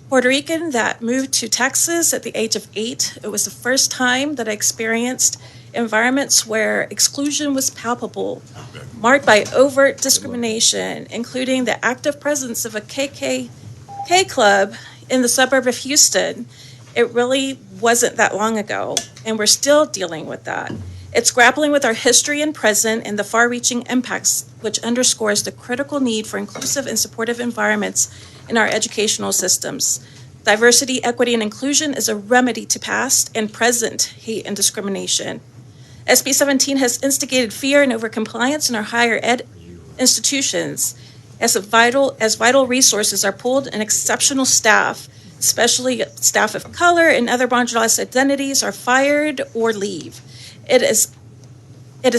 Speaker 2: Puerto Rican that moved to Texas at the age of 8, it was the first time that I experienced environments where exclusion was palpable, marked by overt discrimination, including the active presence of a KKK club in the suburb of Houston. It really wasn't that long ago, and we're still dealing with that. It's grappling with our history and present and the far-reaching impacts, which underscores the critical need for inclusive and supportive environments in our educational systems. Diversity, equity, and inclusion is a remedy to past and present hate and discrimination. SB 17 has instigated fear and overcompliance in our higher ed institutions as vital resources are pulled and exceptional staff, especially staff of color and other marginalized identities, are fired or leave. It is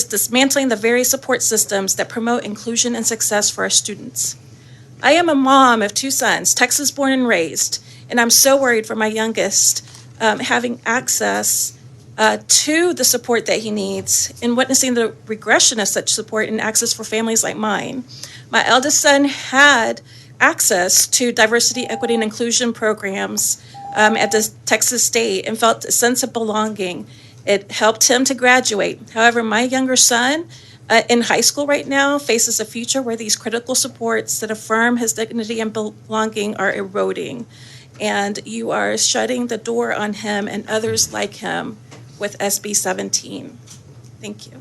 Speaker 2: dismantling the very support systems that promote inclusion and success for our students. I am a mom of 2 sons, Texas born and raised, and I'm so worried for my youngest having access to the support that he needs and witnessing the regression of such support and access for families like mine. My eldest son had access to diversity, equity, and inclusion programs at the Texas State and felt a sense of belonging. It helped him to graduate. However, my younger son in high school right now faces a future where these critical supports that affirm his dignity and belonging are eroding. And you are shutting the door on him and others like him with SB 17. Thank you.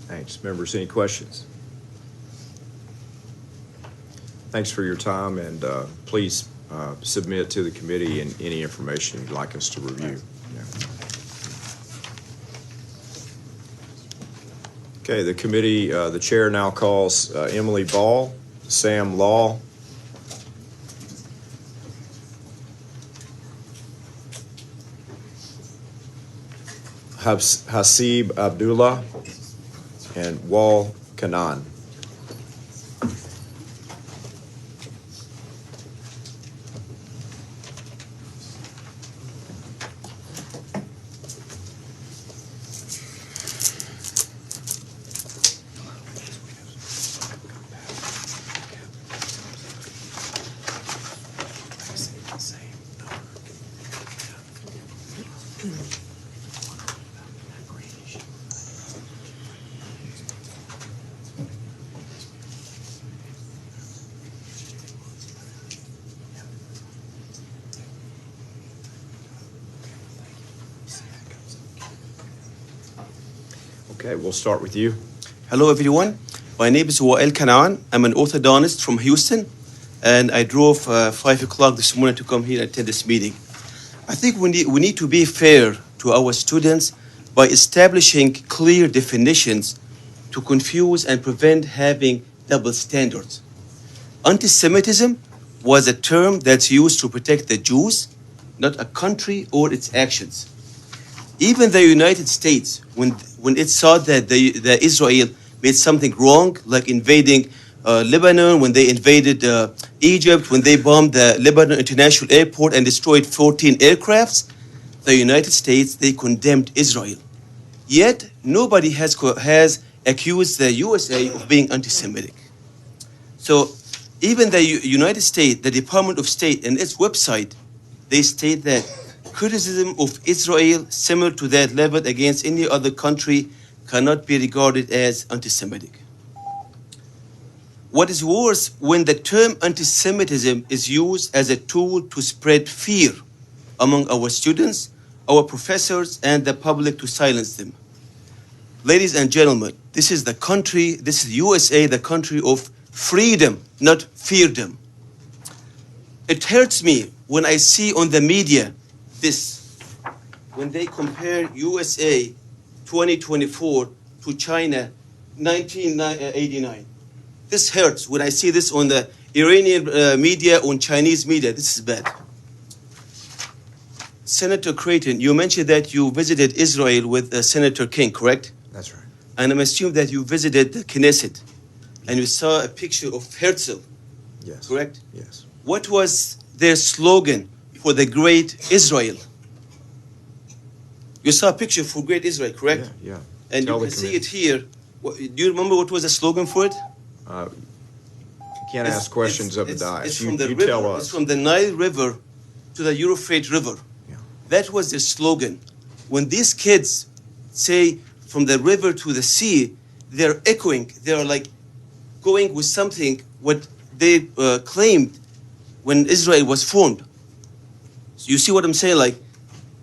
Speaker 1: Thanks. Members, any questions? Thanks for your time, and please submit to the committee any information you'd like us to review. Yeah. Okay, the committee, the chair now calls Emily Ball, Sam Law, Hasib Abdullah, and Wal Kanan. Okay, we'll start with you.
Speaker 3: Hello, everyone. My name is Wael Kanan. I'm an orthodontist from Houston, and I drove 5 o'clock this morning to come here and attend this meeting. I think we need to be fair to our students by establishing clear definitions to confuse and prevent having double standards. Anti-Semitism was a term that's used to protect the Jews, not a country or its actions. Even the United States, when it saw that the Israel made something wrong, like invading Lebanon, when they invaded Egypt, when they bombed the Lebanon International Airport and destroyed 14 aircrafts, the United States, they condemned Israel. Yet, nobody has accused the USA of being anti-Semitic. So, even the United States, the Department of State, and its website, they state that criticism of Israel similar to that leveled against any other country cannot be regarded as anti-Semitic. What is worse, when the term anti-Semitism is used as a tool to spread fear among our students, our professors, and the public to silence them. Ladies and gentlemen, this is the country, this is USA, the country of freedom, not feardom. It hurts me when I see on the media this, when they compare USA 2024 to China 1989. This hurts when I see this on the Iranian media, on Chinese media. This is bad. Senator Creighton, you mentioned that you visited Israel with Senator King, correct?
Speaker 1: That's right.
Speaker 3: And I'm assuming that you visited the Knesset and you saw a picture of Herzl,
Speaker 1: yes,
Speaker 3: correct?
Speaker 1: Yes.
Speaker 3: What was their slogan for the great Israel? You saw a picture for great Israel, correct?
Speaker 1: Yeah, yeah.
Speaker 3: And
Speaker 1: Tell
Speaker 3: you
Speaker 1: the
Speaker 3: can see
Speaker 1: committee.
Speaker 3: it here. Do you remember what was the slogan for it?
Speaker 1: You can't ask questions of the dais.
Speaker 3: It's
Speaker 1: You
Speaker 3: from the
Speaker 1: you
Speaker 3: river.
Speaker 1: tell
Speaker 3: It's
Speaker 1: us.
Speaker 3: from the Nile River to the Euphrates River.
Speaker 1: Yeah.
Speaker 3: That was their slogan. When these kids say from the river to the sea, they're echoing. They're like going with something what they claimed when Israel was formed. So you see what I'm saying? Like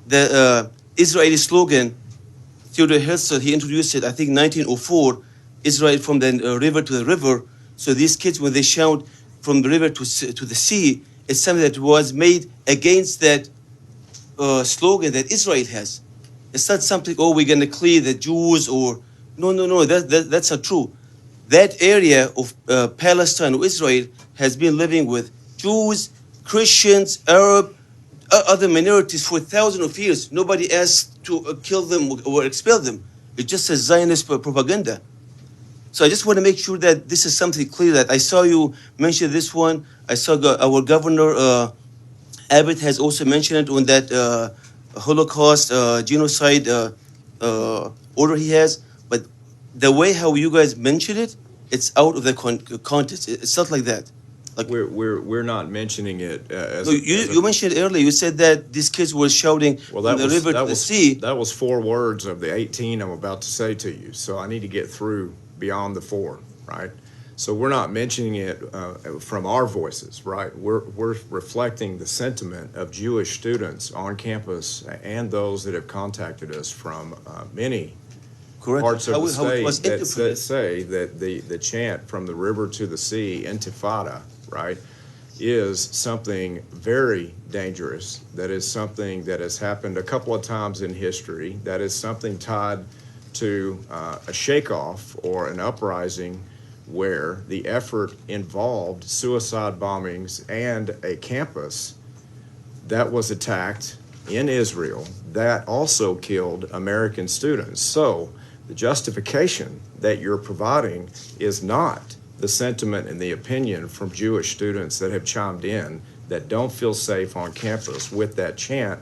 Speaker 3: the Israeli slogan, Theodor Herzl, he introduced it, I think, 1904, Israel from the river to the river. So these kids, when they shout from the river to the sea, it's something that was made against that slogan that Israel has. It's not something, oh, we're going to clear the Jews or, no, that's not true. That area of Palestine or Israel has been living with Jews, Christians, Arab, other minorities for thousands of years. Nobody asked to kill them or expel them. It's just a Zionist propaganda. So I just want to make sure that this is something clear that I saw you mention this one. I saw our governor, Abbott, has also mentioned it on that Holocaust genocide order he has. But the way how you guys mentioned it, it's out of the context. It's not like that. Like
Speaker 1: We're not mentioning it as.
Speaker 3: No, you mentioned it earlier. You said that these kids were shouting from the river to the sea.
Speaker 1: That was 4 words of the 18 I'm about to say to you. So I need to get through beyond the 4, right? So we're not mentioning it from our voices, right? We're reflecting the sentiment of Jewish students on campus and those that have contacted us from many
Speaker 3: Correct.
Speaker 1: parts of
Speaker 3: How
Speaker 1: the
Speaker 3: it- how it was
Speaker 1: state that
Speaker 3: interpreted.
Speaker 1: say that the chant from the river to the sea, intifada, right, is something very dangerous. That is something that has happened a couple of times in history. That is something tied to a shake-off or an uprising where the effort involved suicide bombings and a campus that was attacked in Israel that also killed American students. So the justification that you're providing is not the sentiment and the opinion from Jewish students that have chimed in that don't feel safe on campus with that chant.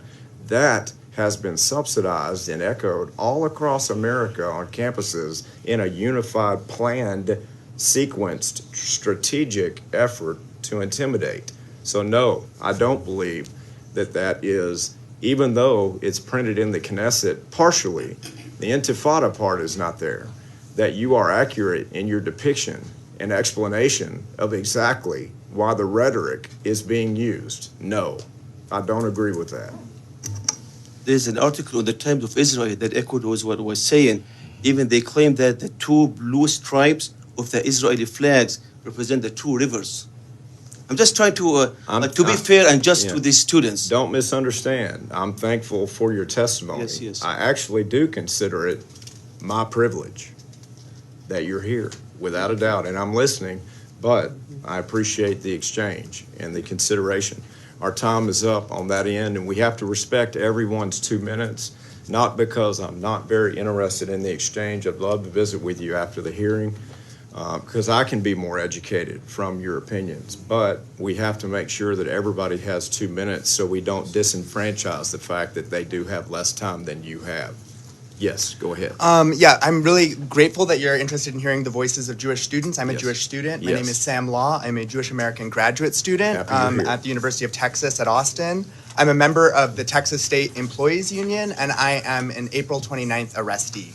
Speaker 1: That has been subsidized and echoed all across America on campuses in a unified, planned, sequenced, strategic effort to intimidate. So no, I don't believe that that is, even though it's printed in the Knesset partially, the Intifada part is not there, that you are accurate in your depiction and explanation of exactly why the rhetoric is being used. No, I don't agree with that.
Speaker 3: There's an article on the Times of Israel that echoed what I was saying. Even they claim that the two blue stripes of the Israeli flags represent the two rivers. I'm just trying to be fair and just to these students.
Speaker 1: Don't misunderstand. I'm thankful for your testimony.
Speaker 3: Yes, yes.
Speaker 1: I actually do consider it my privilege that you're here, without a doubt, and I'm listening, but I appreciate the exchange and the consideration. Our time is up on that end, and we have to respect everyone's 2 minutes, not because I'm not very interested in the exchange. I'd love to visit with you after the hearing, because I can be more educated from your opinions. But we have to make sure that everybody has 2 minutes so we don't disenfranchise the fact that they do have less time than you have. Yes, go ahead.
Speaker 4: Yeah, I'm really grateful that you're interested in hearing the voices of Jewish students. I'm a
Speaker 1: Yes.
Speaker 4: Jewish student. My
Speaker 1: Yes.
Speaker 4: name is Sam Law. I'm a Jewish American graduate student
Speaker 1: Happy you're here.
Speaker 4: at the University of Texas at Austin. I'm a member of the Texas State Employees Union, and I am an April 29th arrestee.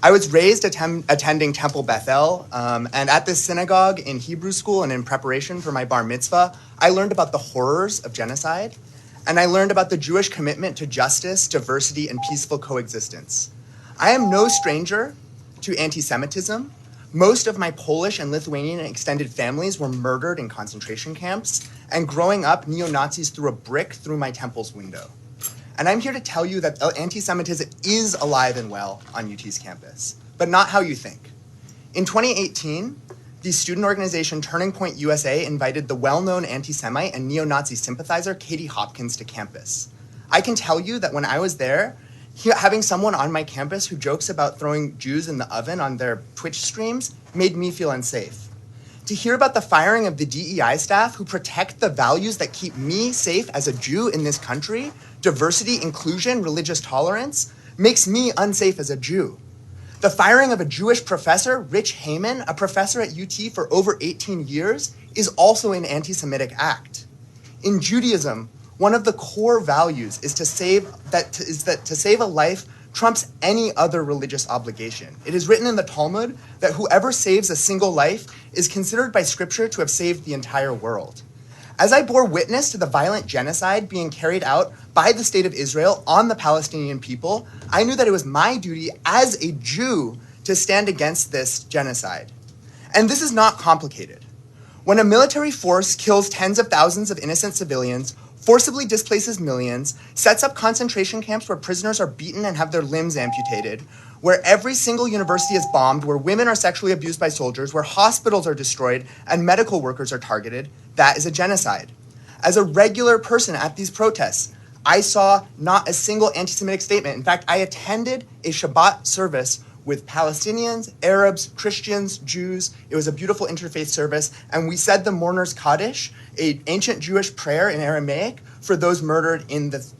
Speaker 4: I was raised attending Temple Bethel, and at this synagogue in Hebrew school and in preparation for my bar mitzvah, I learned about the horrors of genocide, and I learned about the Jewish commitment to justice, diversity, and peaceful coexistence. I am no stranger to anti-Semitism. Most of my Polish and Lithuanian extended families were murdered in concentration camps, and growing up, neo-Nazis threw a brick through my temple's window. And I'm here to tell you that anti-Semitism is alive and well on UT's campus, but not how you think. In 2018, the student organization Turning Point USA invited the well-known anti-Semite and neo-Nazi sympathizer Katie Hopkins to campus. I can tell you that when I was there, having someone on my campus who jokes about throwing Jews in the oven on their Twitch streams made me feel unsafe. To hear about the firing of the DEI staff who protect the values that keep me safe as a Jew in this country, diversity, inclusion, religious tolerance, makes me unsafe as a Jew. The firing of a Jewish professor, Rich Heyman, a professor at UT for over 18 years, is also an anti-Semitic act. In Judaism, one of the core values is to save a life trumps any other religious obligation. It is written in the Talmud that whoever saves a single life is considered by Scripture to have saved the entire world. As I bore witness to the violent genocide being carried out by the State of Israel on the Palestinian people, I knew that it was my duty as a Jew to stand against this genocide. And this is not complicated. When a military force kills tens of thousands of innocent civilians, forcibly displaces millions, sets up concentration camps where prisoners are beaten and have their limbs amputated, where every single university is bombed, where women are sexually abused by soldiers, where hospitals are destroyed and medical workers are targeted, that is a genocide. As a regular person at these protests, I saw not a single anti-Semitic statement. In fact, I attended a Shabbat service with Palestinians, Arabs, Christians, Jews. It was a beautiful interfaith service, and we said the Mourner's Kaddish, an ancient Jewish prayer in Aramaic for those murdered in this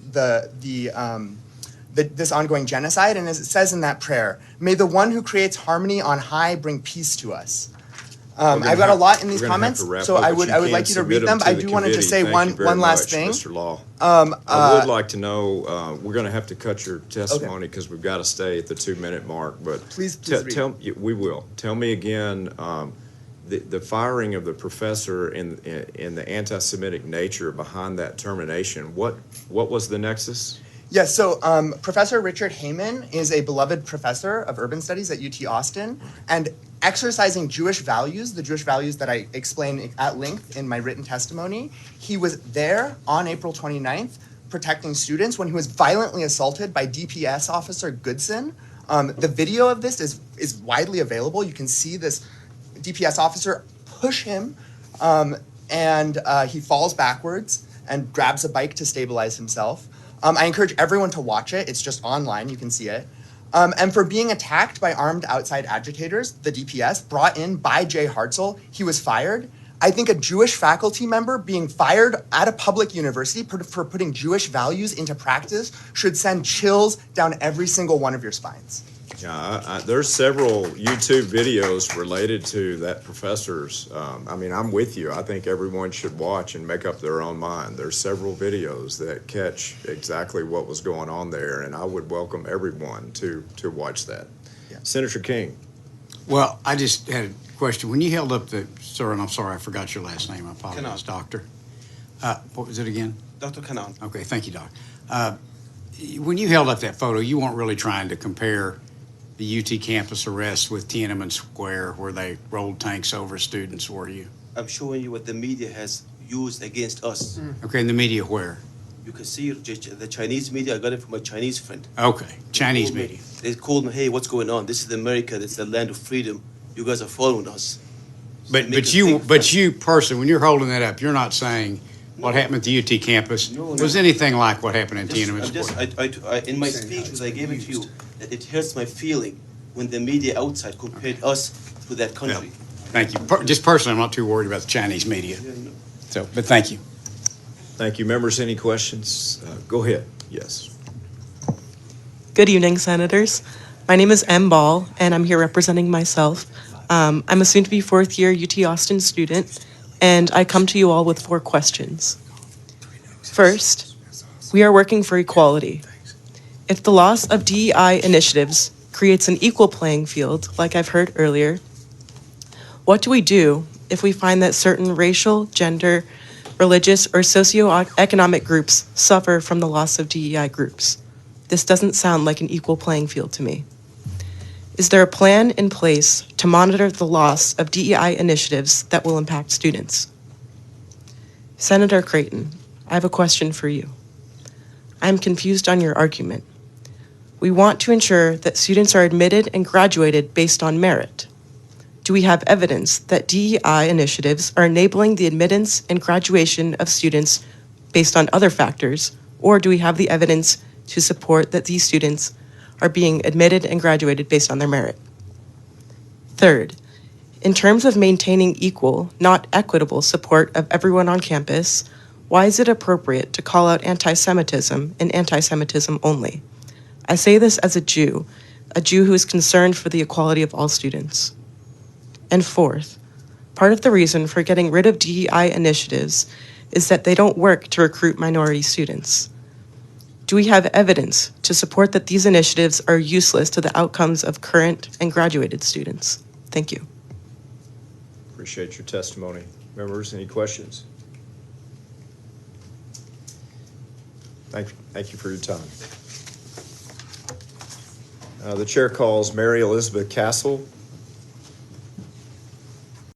Speaker 4: ongoing genocide. And as it says in that prayer, may the one who creates harmony on high bring peace to us. I've got a lot in these comments, so I would like you to read them. I do want to just say one last thing.
Speaker 1: Mr. Law. I would like to know, we're going to have to cut your testimony because we've got to stay at the 2-minute mark, but
Speaker 4: please read.
Speaker 1: We will. Tell me again, the firing of the professor and the anti-Semitic nature behind that termination. What was the nexus?
Speaker 4: Yes, so Professor Richard Heyman is a beloved professor of urban studies at UT Austin, and exercising Jewish values, the Jewish values that I explain at length in my written testimony, he was there on April 29th protecting students when he was violently assaulted by DPS officer Goodson. The video of this is widely available. You can see this DPS officer push him, and he falls backwards and grabs a bike to stabilize himself. I encourage everyone to watch it. It's just online. You can see it. And for being attacked by armed outside agitators, the DPS, brought in by Jay Hartzell, he was fired. I think a Jewish faculty member being fired at a public university for putting Jewish values into practice should send chills down every single one of your spines.
Speaker 1: Yeah, there's several YouTube videos related to that professor's. I'm with you. I think everyone should watch and make up their own mind. There's several videos that catch exactly what was going on there, and I would welcome everyone to watch that. Yeah. Senator King.
Speaker 5: Well, I just had a question. When you held up sir, and I'm sorry, I forgot your last name. I apologize, Doctor. What was it again?
Speaker 3: Dr. Kanan.
Speaker 5: Okay, thank you, Doc. When you held up that photo, you weren't really trying to compare the UT campus arrest with Tiananmen Square where they rolled tanks over students, were you?
Speaker 3: I'm showing you what the media has used against us.
Speaker 5: Okay, in the media where?
Speaker 3: You can see the Chinese media. I got it from a Chinese friend.
Speaker 5: Okay, Chinese media.
Speaker 3: They called me, hey, what's going on? This is America. This is the land of freedom. You guys are following us.
Speaker 5: But you personally, when you're holding that up, you're not saying what happened at the UT campus was anything like what happened in Tiananmen Square.
Speaker 3: In my speech, as I gave it to you, that it hurts my feeling when the media outside compared us to that country.
Speaker 5: Yeah. Thank you. Just personally, I'm not too worried about the Chinese media. But thank you.
Speaker 1: Thank you. Members, any questions? Go ahead. Yes.
Speaker 6: Good evening, Senators. My name is M. Ball, and I'm here representing myself. I'm a soon-to-be fourth-year UT Austin student, and I come to you all with 4 questions. First, we are working for equality. If the loss of DEI initiatives creates an equal playing field, like I've heard earlier, what do we do if we find that certain racial, gender, religious, or socioeconomic groups suffer from the loss of DEI groups? This doesn't sound like an equal playing field to me. Is there a plan in place to monitor the loss of DEI initiatives that will impact students? Senator Creighton, I have a question for you. I'm confused on your argument. We want to ensure that students are admitted and graduated based on merit. Do we have evidence that DEI initiatives are enabling the admittance and graduation of students based on other factors, or do we have the evidence to support that these students are being admitted and graduated based on their merit? Third, in terms of maintaining equal, not equitable support of everyone on campus, why is it appropriate to call out anti-Semitism and anti-Semitism only? I say this as a Jew who is concerned for the equality of all students. And fourth, part of the reason for getting rid of DEI initiatives is that they don't work to recruit minority students. Do we have evidence to support that these initiatives are useless to the outcomes of current and graduated students? Thank you.
Speaker 1: Appreciate your testimony. Members, any questions? Thank you for your time. The chair calls Mary Elizabeth Castle,